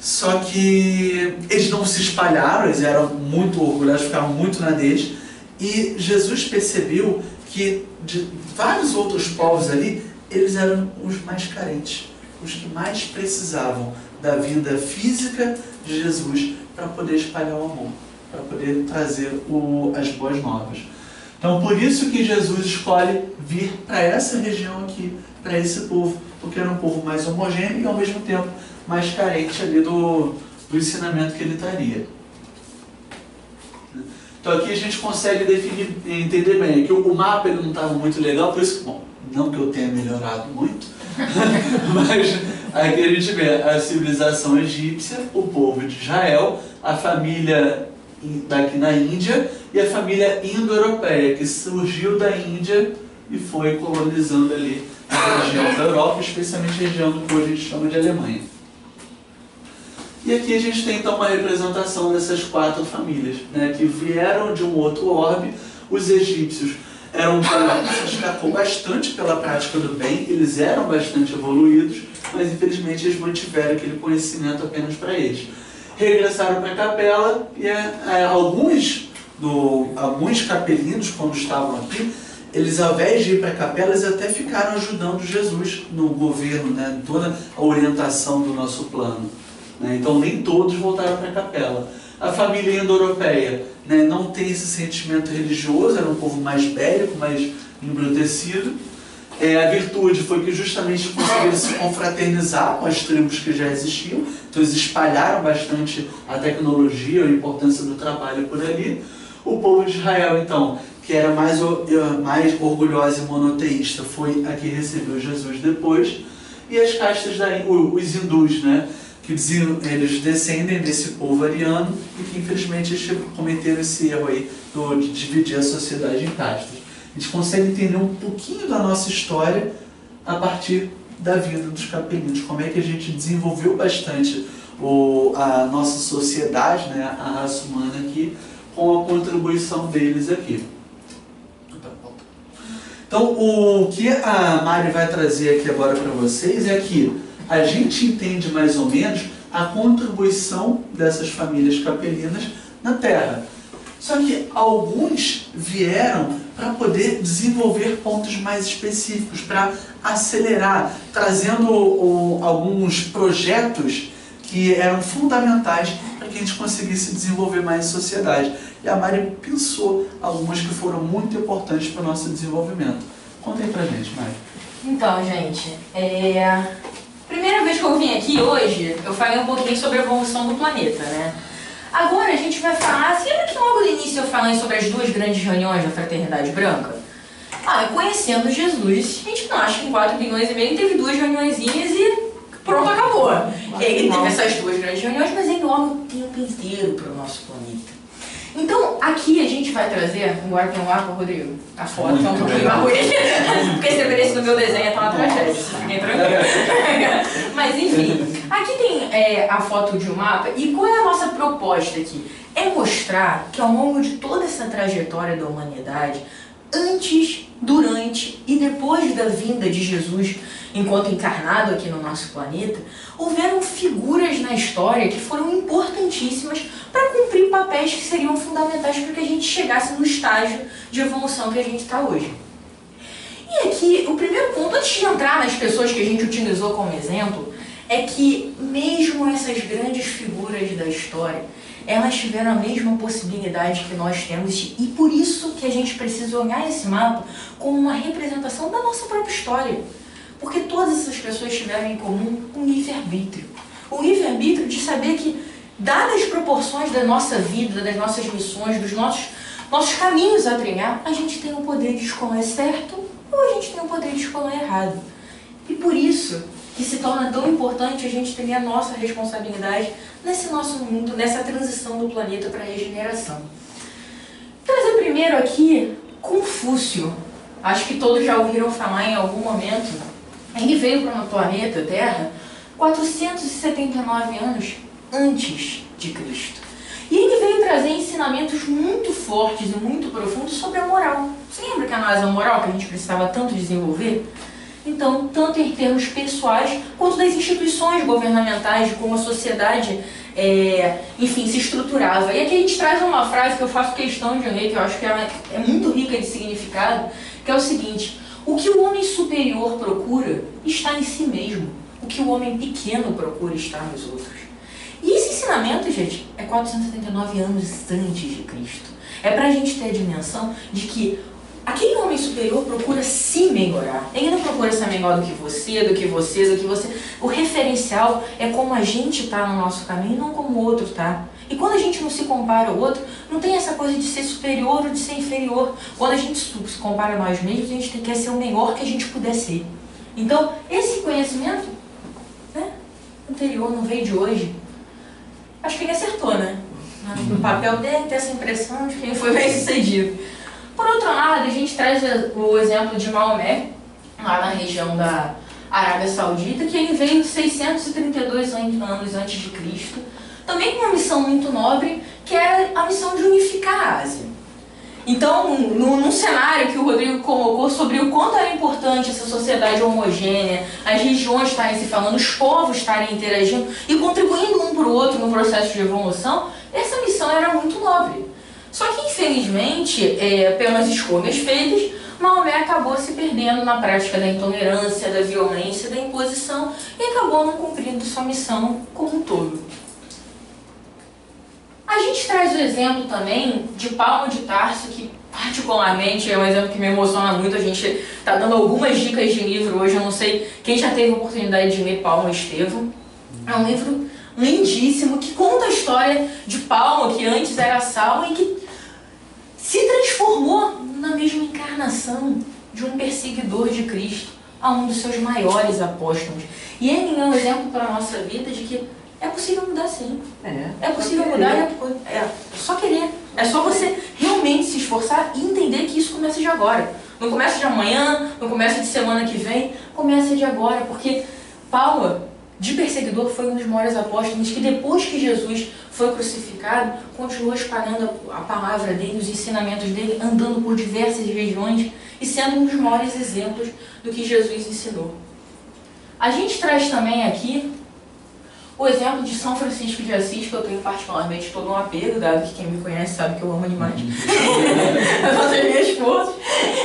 Só que eles não se espalharam, eles eram muito orgulhosos, ficaram muito na deles, e Jesus percebeu que de vários outros povos ali, eles eram os mais carentes, os que mais precisavam da vinda física de Jesus para poder espalhar o amor, para poder trazer as boas novas. Então, por isso que Jesus escolhe vir para essa região aqui, para esse povo, porque era um povo mais homogêneo e, ao mesmo tempo, mais carente ali do ensinamento que ele traria. Então, aqui a gente consegue definir, entender bem, que o mapa ele não estava muito legal, por isso, bom, não que eu tenha melhorado muito, mas aqui a gente vê a civilização egípcia, o povo de Israel, a família daqui na Índia e a família indo-europeia, que surgiu da Índia e foi colonizando ali a região da Europa, especialmente a região do que hoje a gente chama de Alemanha. E aqui a gente tem então uma representação dessas 4 famílias, né, que vieram de um outro orbe. Os egípcios eram um povo que se destacou bastante pela prática do bem, eles eram bastante evoluídos, mas infelizmente eles mantiveram aquele conhecimento apenas para eles. Regressaram para a capela e alguns capelinos, quando estavam aqui, eles, ao invés de ir para a capela, eles até ficaram ajudando Jesus no governo, né, toda a orientação do nosso plano. Né? Então nem todos voltaram para a capela. A família indo-europeia, né, não tem esse sentimento religioso, era um povo mais bélico, mais embrutecido. A virtude foi que justamente conseguiram se confraternizar com as tribos que já existiam, então eles espalharam bastante a tecnologia, a importância do trabalho por ali. O povo de Israel, então, que era mais orgulhosa e monoteísta, foi a que recebeu Jesus depois. E as castas, os hindus, né, que eles descendem desse povo ariano e que infelizmente eles cometeram esse erro aí de dividir a sociedade em castas. A gente consegue entender um pouquinho da nossa história a partir da vida dos capelinos, como é que a gente desenvolveu bastante a nossa sociedade, né, a raça humana aqui, com a contribuição deles aqui. Então, o que a Mari vai trazer aqui agora para vocês é que a gente entende mais ou menos a contribuição dessas famílias capelinas na Terra. Só que alguns vieram para poder desenvolver pontos mais específicos, para acelerar, trazendo alguns projetos que eram fundamentais para que a gente conseguisse desenvolver mais a sociedade. E a Mari pensou algumas que foram muito importantes para o nosso desenvolvimento. Conta aí pra gente, Mari. Então, gente, primeira vez que eu vim aqui hoje, eu falei um pouquinho sobre a evolução do planeta, né? Agora a gente vai falar, assim, lembra que logo no início eu falei sobre as duas grandes reuniões da Fraternidade Branca? Conhecendo Jesus, a gente não acha que em 4 bilhões e meio teve 2 reuniõezinhas e pronto, acabou. Ele teve essas 2 grandes reuniões, mas ele olha o tempo inteiro para o nosso planeta. Então, aqui a gente vai trazer, agora tem um mapa, Rodrigo, a foto é um pouquinho mais ruim, porque se dependesse do meu desenho tá uma tragédia, fiquem tranquilos. Mas enfim, aqui tem a foto de um mapa, e qual é a nossa proposta aqui? É mostrar que ao longo de toda essa trajetória da humanidade, antes, durante e depois da vinda de Jesus, enquanto encarnado aqui no nosso planeta, houveram figuras na história que foram importantíssimas para cumprir papéis que seriam fundamentais para que a gente chegasse no estágio de evolução que a gente está hoje. E aqui, o primeiro ponto, antes de entrar nas pessoas que a gente utilizou como exemplo, é que mesmo essas grandes figuras da história, elas tiveram a mesma possibilidade que nós temos, e por isso que a gente precisa olhar esse mapa como uma representação da nossa própria história. Porque todas essas pessoas tiveram em comum um livre-arbítrio. O livre-arbítrio de saber que, dadas as proporções da nossa vida, das nossas missões, dos nossos caminhos a trilhar, a gente tem o poder de escolher certo ou a gente tem o poder de escolher errado. E por isso que se torna tão importante a gente ter a nossa responsabilidade nesse nosso mundo, nessa transição do planeta para a regeneração. Trazer primeiro aqui Confúcio. Acho que todos já ouviram falar em algum momento. Ele veio para o planeta Terra 479 anos antes de Cristo. E ele veio trazer ensinamentos muito fortes e muito profundos sobre a moral. Você lembra que a análise moral que a gente precisava tanto desenvolver? Então, tanto em termos pessoais, quanto das instituições governamentais, de como a sociedade, enfim, se estruturava. E aqui a gente traz uma frase que eu faço questão de ler, que eu acho que ela é muito rica de significado, que é o seguinte: o que o homem superior procura está em si mesmo. O que o homem pequeno procura está nos outros. E esse ensinamento, gente, é 479 anos antes de Cristo. É para a gente ter a dimensão de que aquele homem superior procura se melhorar. Ele não procura ser melhor do que você, do que você, do que você. O referencial é como a gente está no nosso caminho, não como o outro está. E quando a gente não se compara ao outro, não tem essa coisa de ser superior ou de ser inferior. Quando a gente se compara a nós mesmos, a gente quer ser o melhor que a gente puder ser. Então, esse conhecimento, né, anterior, não veio de hoje. Acho que ele acertou, né? No papel dele, tem essa impressão de que ele foi bem sucedido. Por outro lado, a gente traz o exemplo de Maomé, lá na região da Arábia Saudita, que ele veio 632 anos antes de Cristo, também com uma missão muito nobre, que era a missão de unificar a Ásia. Então, num cenário que o Rodrigo colocou sobre o quanto era importante essa sociedade homogênea, as regiões estarem se falando, os povos estarem interagindo e contribuindo um para o outro no processo de evolução, essa missão era muito nobre. Só que, infelizmente, pelas escolhas feitas, Maomé acabou se perdendo na prática da intolerância, da violência, da imposição e acabou não cumprindo sua missão como um todo. A gente traz o exemplo também de Paulo de Tarso, que particularmente é um exemplo que me emociona muito. A gente está dando algumas dicas de livro hoje, eu não sei quem já teve a oportunidade de ler Paulo Estevam. É um livro lindíssimo que conta a história de Paulo, que antes era Saulo e que se transformou na mesma encarnação de um perseguidor de Cristo, a um dos seus maiores apóstolos. E ele é um exemplo para a nossa vida de que é possível mudar, sim. É possível mudar, é só querer. É só você realmente se esforçar e entender que isso começa de agora. Não começa de amanhã, não começa de semana que vem, começa de agora, porque Paulo, de perseguidor, foi um dos maiores apóstolos que depois que Jesus foi crucificado, continuou espalhando a palavra dele, os ensinamentos dele, andando por diversas regiões e sendo um dos maiores exemplos do que Jesus ensinou. A gente traz também aqui o exemplo de São Francisco de Assis, que eu tenho particularmente todo um apego, dado que quem me conhece sabe que eu amo animais. Eu não tenho minhas forças.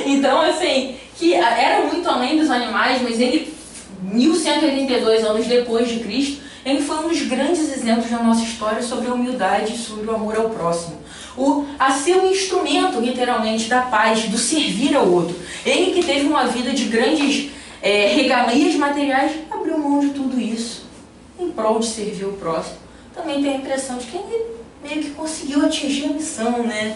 Então, assim, que era muito além dos animais, mas ele, 1182 anos depois de Cristo, ele foi um dos grandes exemplos na nossa história sobre a humildade e sobre o amor ao próximo. A ser um instrumento, literalmente, da paz, do servir ao outro. Ele que teve uma vida de grandes regalias materiais, abriu mão de tudo isso em prol de servir o próximo. Também tem a impressão de que ele meio que conseguiu atingir a missão, né?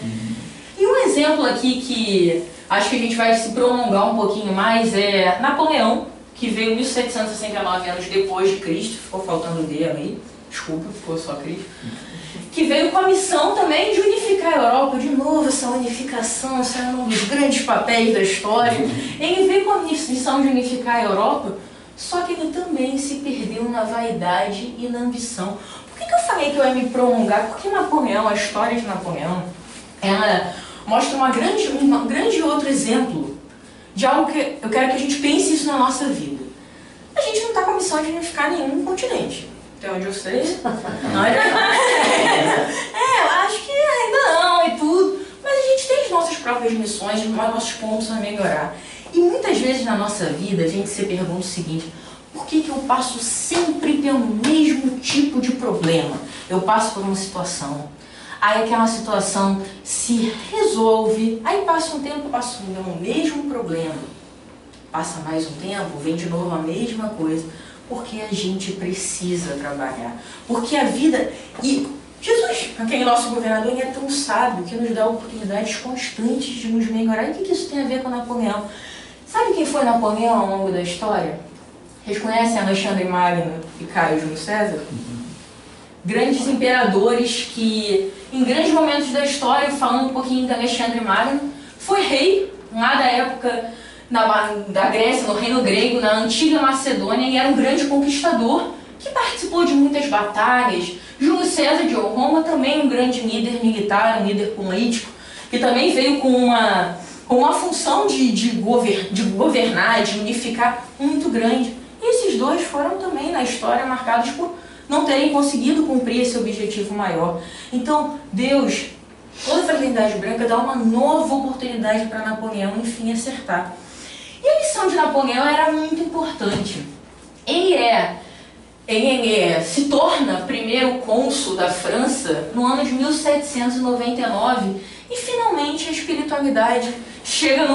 E um exemplo aqui que acho que a gente vai se prolongar um pouquinho mais é Napoleão, que veio 1769 anos depois de Cristo, ficou faltando o D aí, desculpa, ficou só Cristo, que veio com a missão também de unificar a Europa. De novo, essa unificação, sendo um dos grandes papéis da história. Ele veio com a missão de unificar a Europa, só que ele também se perdeu na vaidade e na ambição. Por que eu falei que eu ia me prolongar? Porque Napoleão, a história de Napoleão, ela mostra um grande outro exemplo de algo que eu quero que a gente pense isso na nossa vida. A gente não está com a missão de unificar nenhum continente. Até onde eu sei. Não, eu acho que ainda não e tudo. Mas a gente tem as nossas próprias missões, os nossos pontos a melhorar. E muitas vezes na nossa vida a gente se pergunta o seguinte: por que eu passo sempre pelo mesmo tipo de problema? Eu passo por uma situação, aí aquela situação se resolve, aí passa um tempo, passo pelo mesmo problema. Passa mais um tempo, vem de novo a mesma coisa. Porque a gente precisa trabalhar. Porque a vida... E Jesus, aquele nosso governador, ele é tão sábio que nos dá oportunidades constantes de nos melhorar. E o que isso tem a ver com Napoleão? Sabe quem foi Napoleão ao longo da história? Vocês conhecem Alexandre Magno e Caio Júlio César? Grandes imperadores que, em grandes momentos da história, falando um pouquinho de Alexandre Magno, foi rei lá da época da Grécia, no Reino Grego, na antiga Macedônia, e era um grande conquistador que participou de muitas batalhas. Júlio César de Roma também um grande líder militar, um líder político, que também veio com uma função de governar, de unificar muito grande. E esses dois foram também na história marcados por não terem conseguido cumprir esse objetivo maior. Então, Deus, toda a fraternidade branca, dá uma nova oportunidade para Napoleão, enfim, acertar. E a missão de Napoleão era muito importante. Ele se torna primeiro cônsul da França no ano de 1799 e finalmente a espiritualidade chega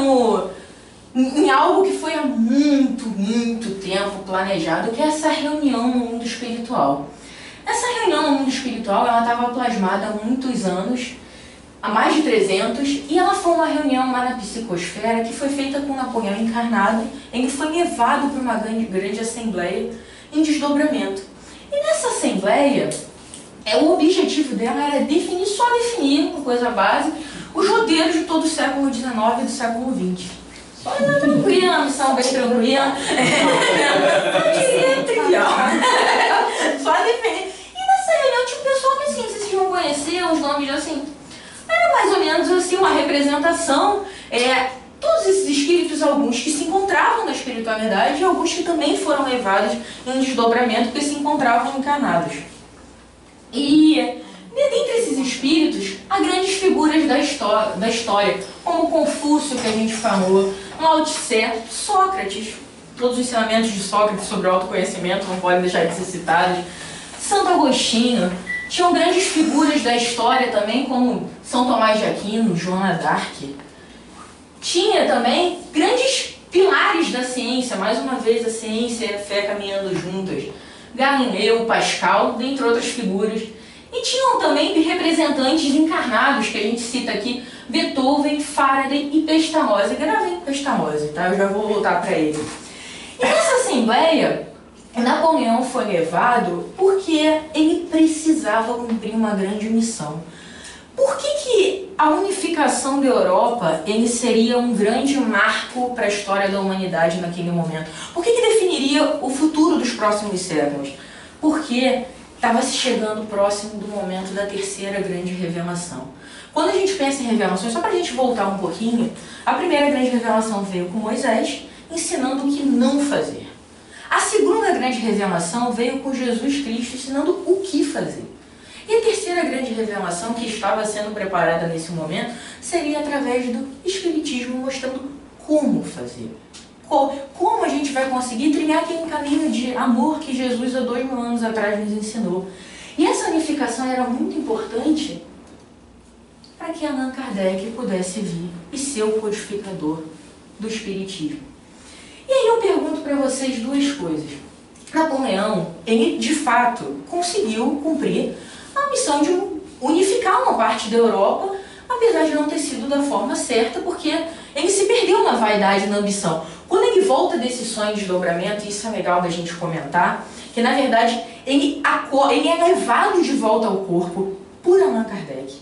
em algo que foi há muito tempo planejado, que é essa reunião no mundo espiritual. Essa reunião no mundo espiritual, ela estava plasmada há muitos anos, há mais de 300, e ela foi uma reunião lá na psicosfera que foi feita com Napoleão encarnado. Ele foi levado para uma grande assembleia em desdobramento. E nessa assembleia, o objetivo dela era só definir uma coisa básica, os roteiros de todo o século XIX e do século XX. Só tranquila, uma missão bem tranquila. Trivial. Só definir. E nessa reunião tinha um pessoal que, assim, vocês vão conhecer os nomes assim. Era mais ou menos assim uma representação, todos esses espíritos, alguns que se encontravam na espiritualidade e alguns que também foram levados em desdobramento porque se encontravam encarnados. E dentre esses espíritos, há grandes figuras da história, como Confúcio, que a gente falou, Lao Tse, Sócrates. Todos os ensinamentos de Sócrates sobre o autoconhecimento não podem deixar de ser citados. Santo Agostinho. Tinham grandes figuras da história também, como São Tomás de Aquino, Joana d'Arc. Tinha também grandes pilares da ciência, mais uma vez a ciência e a fé caminhando juntas. Galileu, Pascal, dentre outras figuras. E tinham também representantes encarnados, que a gente cita aqui, Beethoven, Faraday e Pestalozzi. Gravem Pestalozzi, tá? Eu já vou voltar para ele. E nessa assembleia, Napoleão foi levado porque ele precisava cumprir uma grande missão. Por que a unificação da Europa ele seria um grande marco para a história da humanidade naquele momento? Por que definiria o futuro dos próximos séculos? Porque estava se chegando próximo do momento da terceira grande revelação. Quando a gente pensa em revelações, só para a gente voltar um pouquinho, a primeira grande revelação veio com Moisés, ensinando o que não fazer. A segunda grande revelação veio com Jesus Cristo, ensinando o que fazer. E a terceira grande revelação, que estava sendo preparada nesse momento, seria através do Espiritismo, mostrando como fazer. Como a gente vai conseguir trilhar aquele caminho de amor que Jesus há 2000 anos atrás nos ensinou. E essa unificação era muito importante para que Allan Kardec pudesse vir e ser o codificador do Espiritismo. E aí eu pergunto para vocês duas coisas. Napoleão, ele de fato conseguiu cumprir a missão de unificar uma parte da Europa, apesar de não ter sido da forma certa, porque ele se perdeu na vaidade e na ambição. Quando ele volta desse sonho de desdobramento, e isso é legal da gente comentar, que na verdade ele é levado de volta ao corpo por Allan Kardec.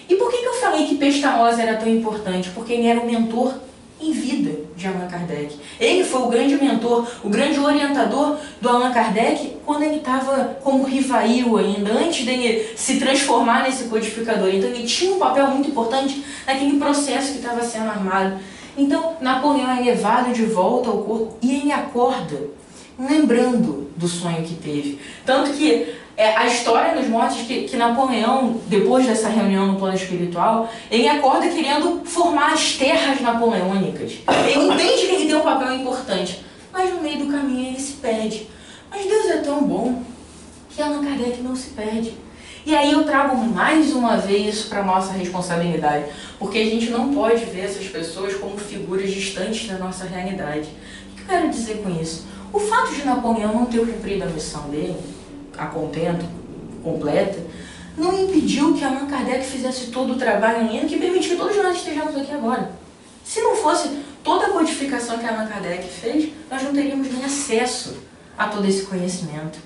E por que eu falei que Pestalozzi era tão importante? Porque ele era o mentor em vida de Allan Kardec. Ele foi o grande mentor, o grande orientador do Allan Kardec quando ele estava como rivail ainda, antes dele se transformar nesse codificador. Então ele tinha um papel muito importante naquele processo que estava sendo armado. Então Napoleão é levado de volta ao corpo e ele acorda lembrando do sonho que teve. Tanto que a história nos mostra que Napoleão, depois dessa reunião no plano espiritual, ele acorda querendo formar as terras napoleônicas. Ele entende que ele tem um papel importante, mas no meio do caminho ele se perde. Mas Deus é tão bom que Allan Kardec não se perde. E aí eu trago mais uma vez isso para a nossa responsabilidade, porque a gente não pode ver essas pessoas como figuras distantes da nossa realidade. O que eu quero dizer com isso? O fato de Napoleão não ter cumprido a missão dele, a contento, completa, não impediu que Allan Kardec fizesse todo o trabalho lindo que permite que todos nós estejamos aqui agora. Se não fosse toda a codificação que Allan Kardec fez, nós não teríamos nem acesso a todo esse conhecimento.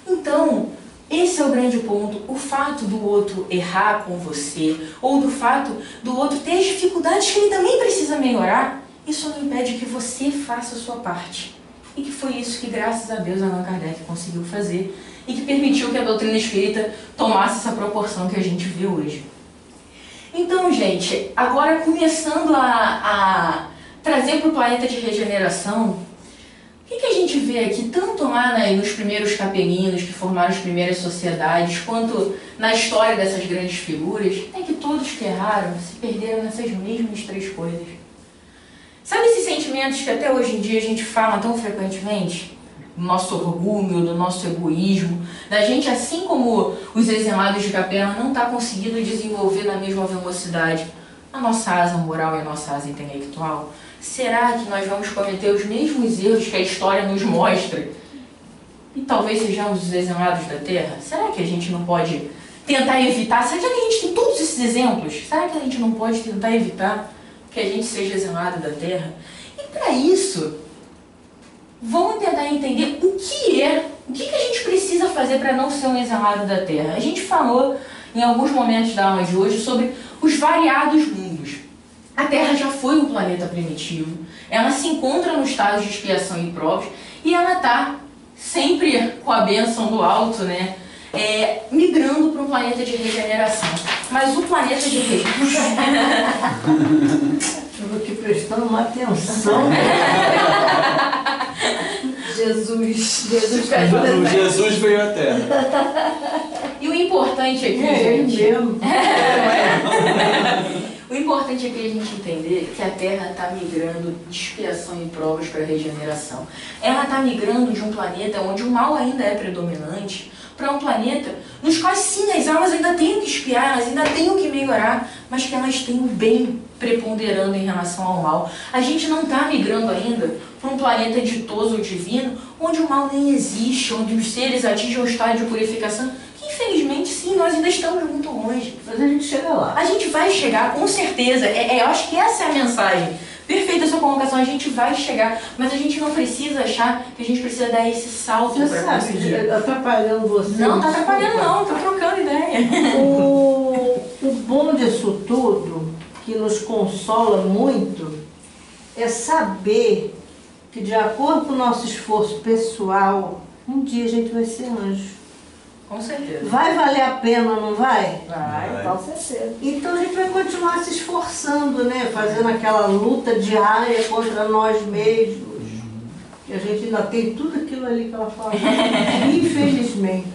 Então, esse é o grande ponto. O fato do outro errar com você, ou do fato do outro ter as dificuldades que ele também precisa melhorar, isso não impede que você faça a sua parte. E que foi isso que, graças a Deus, Allan Kardec conseguiu fazer e que permitiu que a doutrina espírita tomasse essa proporção que a gente vê hoje. Então, gente, agora começando a trazer para o planeta de regeneração, o que a gente vê aqui, tanto lá nos primeiros capelinos que formaram as primeiras sociedades, quanto na história dessas grandes figuras, é que todos que erraram se perderam nessas mesmas três coisas. Sabe esses sentimentos que até hoje em dia a gente fala tão frequentemente? Do nosso orgulho, do nosso egoísmo, da gente, assim como os exilados de capela, não está conseguindo desenvolver na mesma velocidade a nossa asa moral e a nossa asa intelectual? Será que nós vamos cometer os mesmos erros que a história nos mostra? E talvez sejamos os exilados da Terra? Será que a gente não pode tentar evitar? Será que a gente tem todos esses exemplos? Será que a gente não pode tentar evitar que a gente seja exilado da Terra? E para isso, vamos tentar entender o que a gente precisa fazer para não ser um exilado da Terra. A gente falou em alguns momentos da aula de hoje sobre os variados mundos. A Terra já foi um planeta primitivo, ela se encontra no estado de expiação e provas e ela está sempre com a bênção do alto, né? Migrando para um planeta de regeneração. Mas o planeta de regeneração... Eu vou aqui prestando uma atenção. Jesus veio à Terra. E o importante aqui, gente... mesmo. O importante aqui é a gente entender que a Terra está migrando de expiação e provas para regeneração. Ela está migrando de um planeta onde o mal ainda é predominante para um planeta nos quais sim, as almas ainda têm que expiar, elas ainda têm o que melhorar, mas que elas têm o bem preponderando em relação ao mal. A gente não está migrando ainda para um planeta ditoso ou divino, onde o mal nem existe, onde os seres atingem o estado de purificação, que infelizmente sim, nós ainda estamos muito longe. Mas a gente chega lá. A gente vai chegar, com certeza. Eu acho que essa é a mensagem. Perfeita a sua colocação, a gente vai chegar, mas a gente não precisa achar que a gente precisa dar esse salto para conseguir. Atrapalhando você. Não está atrapalhando não, estou trocando ideia. O bom disso tudo, que nos consola muito, é saber que de acordo com o nosso esforço pessoal, um dia a gente vai ser anjo. Com certeza. Vai valer a pena, não vai? Vai, com certeza. Então a gente vai continuar se esforçando, né? Fazendo aquela luta diária contra nós mesmos. E a gente ainda tem tudo aquilo ali que ela fala. Infelizmente.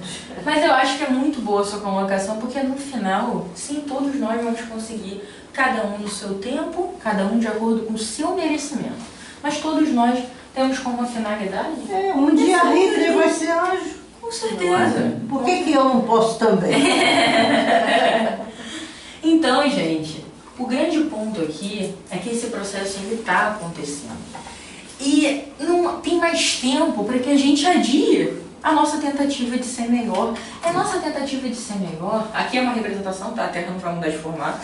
Mas eu acho que é muito boa a sua colocação, porque no final, sim, todos nós vamos conseguir, cada um no seu tempo, cada um de acordo com o seu merecimento. Mas todos nós temos como finalidade... Um dia a Hitler vai ser anjo. Com certeza. Por que eu não posso também? Então, gente, o grande ponto aqui é que esse processo ainda está acontecendo. E não tem mais tempo para que a gente adie a nossa tentativa de ser melhor. A nossa tentativa de ser melhor, aqui é uma representação, tá? A Terra não vai mudar de formato.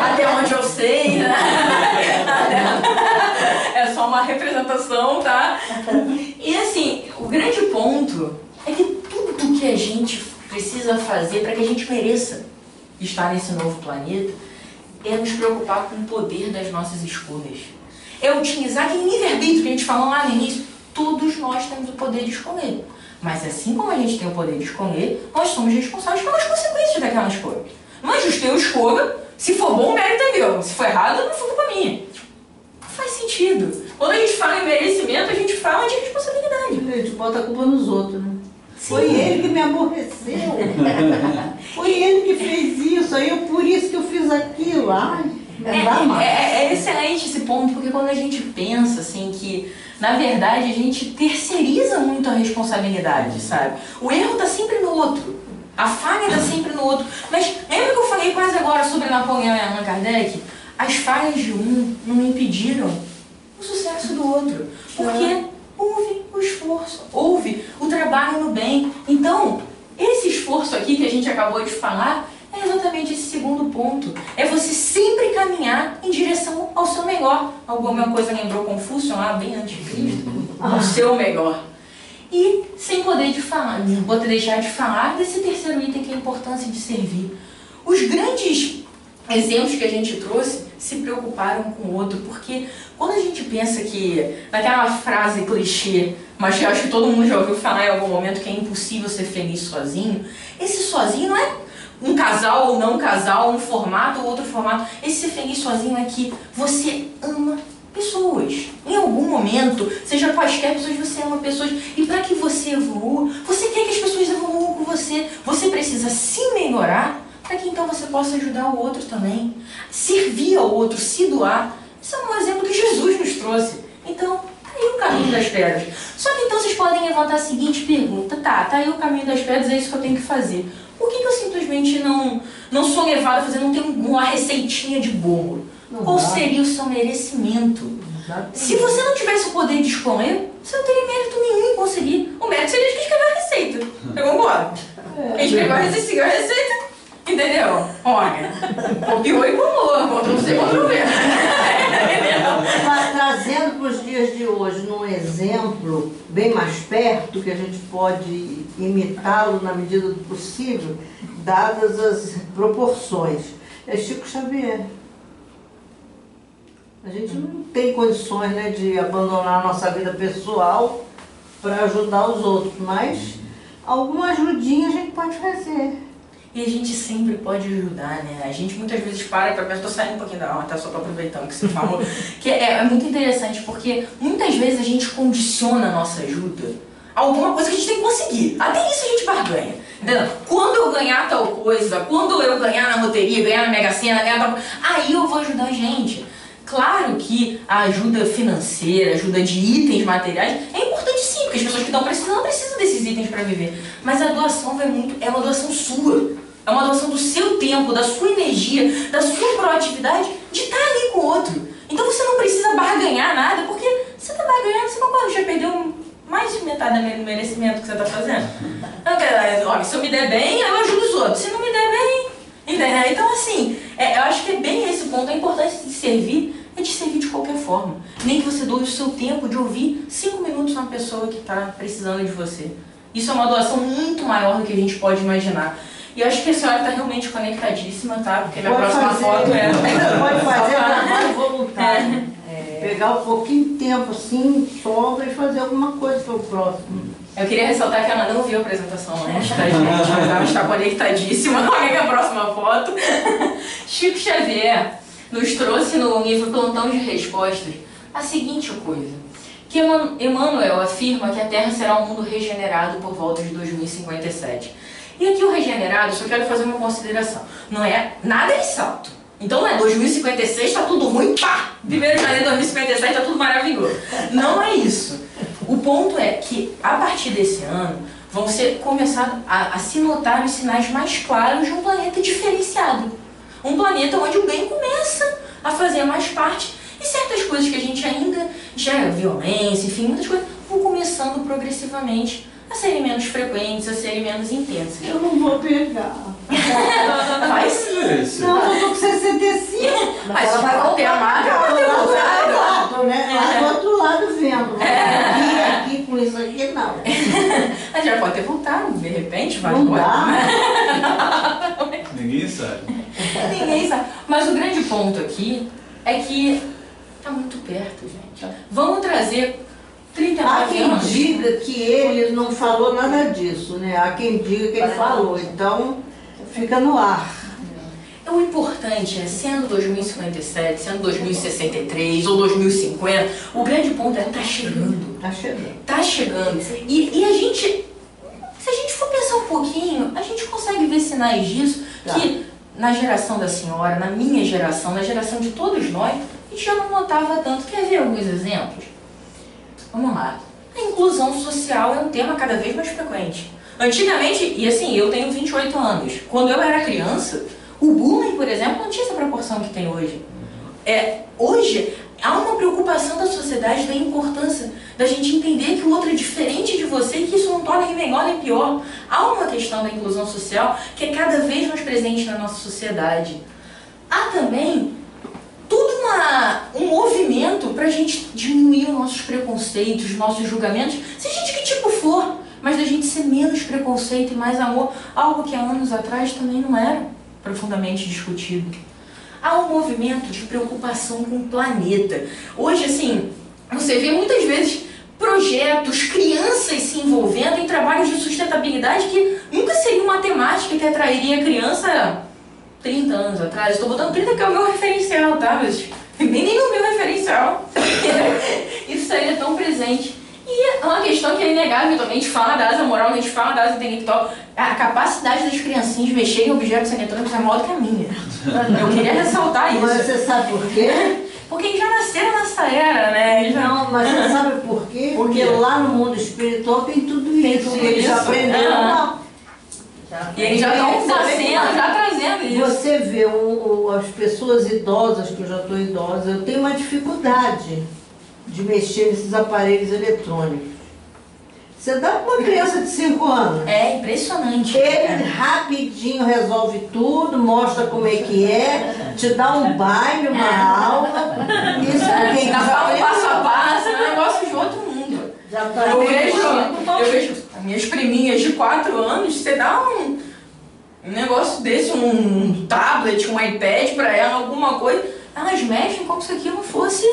Até onde eu sei, né? É só uma representação, tá? E assim, o grande ponto é que tudo que a gente precisa fazer para que a gente mereça estar nesse novo planeta é nos preocupar com o poder das nossas escolhas. É utilizar aquele livre-arbítrio que a gente falou lá no início. Todos nós temos o poder de escolher. Mas assim como a gente tem o poder de escolher, nós somos responsáveis pelas consequências daquela escolha. Não é justo eu escolha, se for bom, o mérito é meu. Se for errado, não foi culpa minha. Não faz sentido. Quando a gente fala em merecimento, a gente fala de responsabilidade. A gente bota a culpa nos outros, né? Sim. Foi ele que me aborreceu. Foi ele que fez isso. Aí por isso que eu fiz aquilo. Ai, não dá mais. É excelente esse ponto, porque quando a gente pensa assim que, na verdade, a gente terceiriza muito a responsabilidade, sabe? O erro está sempre no outro. A falha está sempre no outro. Mas lembra que eu falei quase agora sobre Napoleão e Allan Kardec? As falhas de um não impediram o sucesso do outro. Porque houve o esforço, houve o trabalho no bem. Então, esse esforço aqui que a gente acabou de falar é exatamente esse segundo ponto. É você sempre caminhar em direção ao seu melhor. Alguma coisa lembrou Confúcio lá, bem antes de Cristo? O seu melhor. E sem poder deixar de falar desse terceiro item, que é a importância de servir. Os grandes exemplos que a gente trouxe se preocuparam com o outro, porque quando a gente pensa que, naquela frase clichê, mas eu acho que todo mundo já ouviu falar em algum momento que é impossível ser feliz sozinho, esse sozinho não é um casal ou não casal, um formato ou outro formato. Esse ser feliz sozinho é que você ama pessoas. Em algum momento, seja quaisquer pessoas, você ama pessoas. E para que você evolua, você quer que as pessoas evoluam com você. Você precisa se melhorar para que então você possa ajudar o outro também. Servir ao outro, se doar. Esse é um exemplo que Jesus nos trouxe. Então, tá aí o caminho das pedras. Só que então vocês podem levantar a seguinte pergunta. Tá aí o caminho das pedras, é isso que eu tenho que fazer. Por que eu simplesmente não sou levada a fazer, não tenho uma receitinha de bolo? Qual seria o seu merecimento? Se você não tivesse o poder de escolher, você não teria mérito nenhum em conseguir. O mérito seria de quem escreveu a receita. Eu concordo. Quem escreveu a receita, seguiu a receita, entendeu? Olha, copiou e colou, Ctrl-C, Ctrl-V. Mas trazendo para os dias de hoje, num exemplo bem mais perto, que a gente pode imitá-lo na medida do possível, dadas as proporções, é Chico Xavier. A gente não tem condições, né, de abandonar a nossa vida pessoal para ajudar os outros, mas alguma ajudinha a gente pode fazer. E a gente sempre pode ajudar, né? A gente muitas vezes para pensar, estou saindo um pouquinho da aula, tá? Só aproveitando que você falou, que é muito interessante, porque muitas vezes a gente condiciona a nossa ajuda a alguma coisa que a gente tem que conseguir. Até isso a gente barganha, entendeu? Quando eu ganhar tal coisa, quando eu ganhar na loteria, ganhar na Mega Sena, ganhar tal coisa, aí eu vou ajudar a gente. Claro que a ajuda financeira, ajuda de itens materiais é importante sim, porque as pessoas que estão precisando não precisam desses itens para viver. Mas a doação é uma doação sua. É uma doação do seu tempo, da sua energia, da sua proatividade de estar ali com o outro. Então você não precisa barganhar nada, porque você está barganhando, você concorda, já perdeu mais de metade do merecimento que você está fazendo. Olha, se eu me der bem, eu ajudo os outros. Se não me der bem, entendeu? Então assim, eu acho que é bem esse ponto. A importância de servir é de servir de qualquer forma. Nem que você doe o seu tempo de ouvir 5 minutos uma pessoa que está precisando de você. Isso é uma doação muito maior do que a gente pode imaginar. E eu acho que a senhora está realmente conectadíssima, tá? Porque minha próxima foto é... Pode fazer trabalho voluntário. Pegar um pouquinho de tempo assim, sobra e fazer alguma coisa para o próximo. Eu queria ressaltar que ela não viu a apresentação antes, tá, gente? Mas ela está conectadíssima. Olha a próxima foto. Chico Xavier nos trouxe no livro Plantão de Respostas a seguinte coisa, que Emmanuel afirma que a Terra será um mundo regenerado por volta de 2057. E aqui o regenerado, eu só quero fazer uma consideração, não é nada de salto. Então não é 2056, está tudo ruim, pá! 1º de janeiro de 2057 está tudo maravilhoso. Não é isso. O ponto é que, a partir desse ano, vão começar a se notar os sinais mais claros de um planeta diferenciado. Um planeta onde o bem começa a fazer mais parte e certas coisas que a gente ainda enxerga, violência, enfim, muitas coisas, vão começando progressivamente a serem menos frequentes, a serem menos intensas. Eu não vou pegar. Vai sim. Não, eu tô com 65. Mas ela vai voltar a marca, vai ter voltado. Lá do outro lado vendo. Aqui com isso aqui, não. Mas já pode ter voltado, de repente, vai Não embora. dá. Ninguém sabe. Ninguém sabe. Mas o grande ponto aqui é que tá muito perto, gente. Vamos trazer Há 39 quem anos. diga que ele não falou nada disso, né? Há quem diga que ele falou. Então, fica no ar. O importante é, sendo 2057, sendo 2063 ou 2050, o grande ponto é tá chegando. Tá chegando. Tá chegando. E a gente, se a gente for pensar um pouquinho, a gente consegue ver sinais disso, Tá. que na geração da senhora, na minha geração, na geração de todos nós, a gente já não notava tanto. Quer ver alguns exemplos? Vamos lá. A inclusão social é um tema cada vez mais frequente. Antigamente, e assim, eu tenho 28 anos, quando eu era criança, o bullying, por exemplo, não tinha essa proporção que tem hoje. Hoje, há uma preocupação da sociedade da importância da gente entender que o outro é diferente de você e que isso não torna nem melhor nem pior. Há uma questão da inclusão social que é cada vez mais presente na nossa sociedade. Há também todo um movimento para a gente diminuir os nossos preconceitos, os nossos julgamentos, seja de que tipo for, mas da gente ser menos preconceito e mais amor, algo que há anos atrás também não era profundamente discutido. Há um movimento de preocupação com o planeta. Hoje, assim, você vê muitas vezes projetos, crianças se envolvendo em trabalhos de sustentabilidade que nunca seria uma temática que atrairia a criança 30 anos atrás. Estou botando 30 que é o meu referencial, tá? Mas nem o meu referencial isso seria tão presente. E é uma questão que é inegável também, a gente fala da asa moral, a gente fala da asa intelectual. A capacidade das criancinhas de mexer em objetos eletrônicos é maior do que a minha. Eu queria ressaltar isso. Mas você sabe por quê? Porque eles já nasceram nessa era, né? Não, mas você sabe por quê? Por quê? Porque lá no mundo espiritual tem tudo isso. tudo Eles isso. aprenderam lá. E eles já estão nascendo, já trazendo isso. Você vê as pessoas idosas, que eu já estou idosa, eu tenho uma dificuldade de mexer nesses aparelhos eletrônicos. Você dá para uma criança de 5 anos, É impressionante. ele rapidinho resolve tudo, mostra como é que é, te dá um baile, uma aula. Isso é quem Já fala aprende. passo a passo, é um negócio de outro mundo. Já tá Eu mexendo. vejo as minhas priminhas de 4 anos, você dá um negócio desse, um tablet, um iPad pra ela, alguma coisa, elas mexem como se aquilo fosse,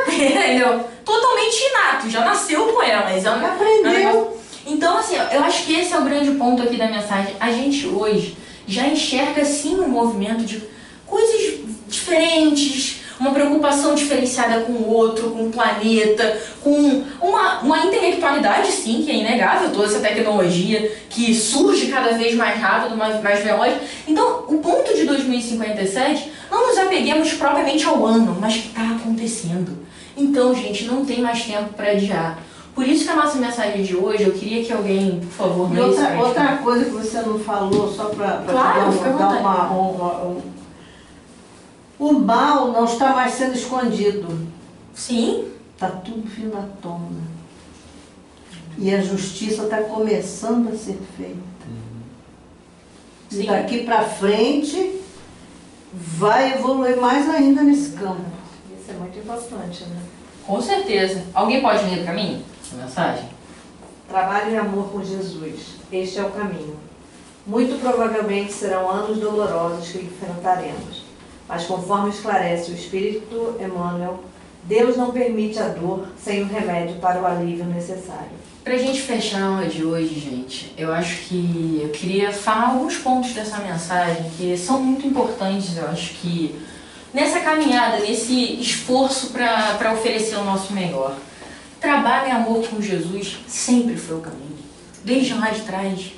entendeu? Totalmente inato, já nasceu com elas. Ela Aprendeu. Então, assim, eu acho que esse é o grande ponto aqui da mensagem. A gente hoje já enxerga, sim, um movimento de coisas diferentes, uma preocupação diferenciada com o outro, com o planeta, com uma intelectualidade, sim, que é inegável, toda essa tecnologia que surge cada vez mais rápido, mais veloz. Então, o ponto de 2057, não nos apeguemos propriamente ao ano, mas que está acontecendo. Então, gente, não tem mais tempo para adiar. Por isso que a nossa mensagem de hoje, eu queria que alguém, por favor, E outra coisa que você não falou, só para Claro, fica à vontade. o mal não está mais sendo escondido. Sim, Está tudo vindo à tona. E a justiça está começando a ser feita. Sim. E daqui para frente vai evoluir mais ainda nesse campo. Isso é muito importante, né? com certeza. Alguém pode ler para mim a mensagem? Trabalho em amor com Jesus. Este é o caminho. Muito provavelmente serão anos dolorosos que enfrentaremos. Mas conforme esclarece o Espírito Emmanuel, Deus não permite a dor sem o remédio para o alívio necessário. Pra gente fechar a aula de hoje, gente, eu acho que eu queria falar alguns pontos dessa mensagem que são muito importantes, eu acho que nessa caminhada, nesse esforço para oferecer o nosso melhor. Trabalho em amor com Jesus sempre foi o caminho. Desde lá de trás,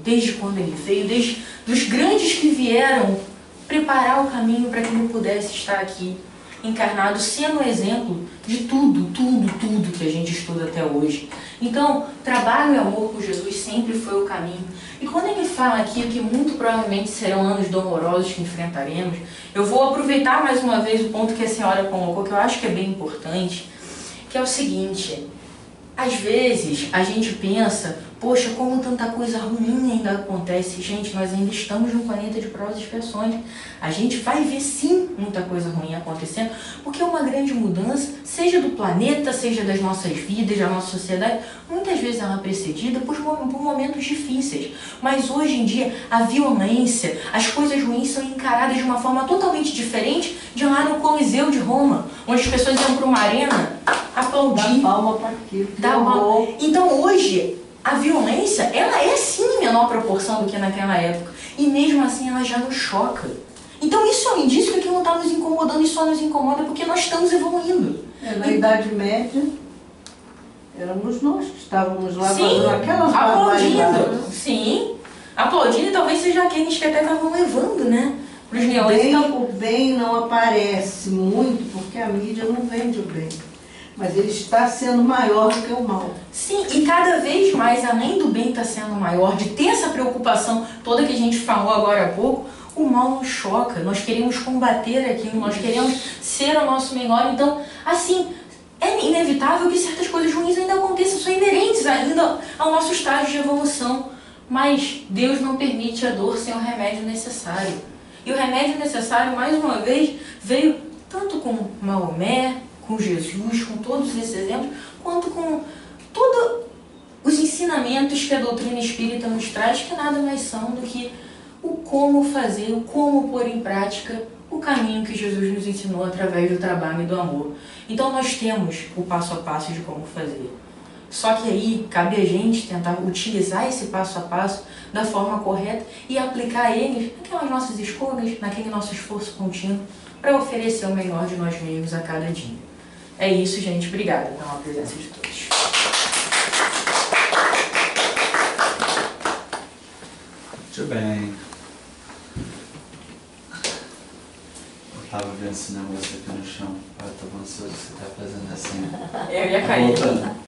desde quando ele veio, desde os grandes que vieram preparar o caminho para que ele pudesse estar aqui, encarnado, sendo exemplo de tudo que a gente estuda até hoje. Então, trabalho e amor por Jesus sempre foi o caminho. E quando ele fala aqui que muito provavelmente serão anos dolorosos que enfrentaremos, eu vou aproveitar mais uma vez o ponto que a senhora colocou, que eu acho que é bem importante, que é o seguinte: às vezes a gente pensa, poxa, como tanta coisa ruim ainda acontece. Gente, nós ainda estamos num planeta de provas e expiações. A gente vai ver sim muita coisa ruim acontecendo, porque é uma grande mudança, seja do planeta, seja das nossas vidas, da nossa sociedade. Muitas vezes ela é precedida por momentos difíceis. Mas hoje em dia, a violência, as coisas ruins são encaradas de uma forma totalmente diferente de lá no Coliseu de Roma, onde as pessoas iam para uma arena aplaudir. Dá palma para aquilo. Então hoje, a violência, ela é sim em menor proporção do que naquela época. E mesmo assim ela já nos choca. Então isso é um indício que aquilo não está nos incomodando e só nos incomoda porque nós estamos evoluindo. Na Idade Média, éramos nós que estávamos lá Sim, fazendo aquelas aplaudindo. barbaridades. Sim, aplaudindo e talvez seja aqueles que até estavam levando, né? Para os leões. O bem não aparece muito porque a mídia não vende o bem. Mas ele está sendo maior do que o mal. Sim, e cada vez mais, além do bem estar sendo maior, de ter essa preocupação toda que a gente falou agora há pouco, o mal nos choca. Nós queremos combater aquilo, nós queremos ser o nosso melhor. Então, assim, é inevitável que certas coisas ruins ainda aconteçam, são inerentes ainda ao nosso estágio de evolução. Mas Deus não permite a dor sem o remédio necessário. E o remédio necessário, mais uma vez, veio tanto com Maomé, com Jesus, com todos esses exemplos, quanto com todos os ensinamentos que a doutrina espírita nos traz, que nada mais são do que o como fazer, o como pôr em prática o caminho que Jesus nos ensinou através do trabalho e do amor. Então nós temos o passo a passo de como fazer. Só que aí cabe a gente tentar utilizar esse passo a passo da forma correta e aplicar eles naquelas nossas escolhas, naquele nosso esforço contínuo, para oferecer o melhor de nós mesmos a cada dia. É isso, gente. Obrigada pela presença de todos. Muito bem. Eu tava vendo esse negócio aqui no chão. Eu tô ansioso que você tá fazendo assim. Eu ia cair. Voltando.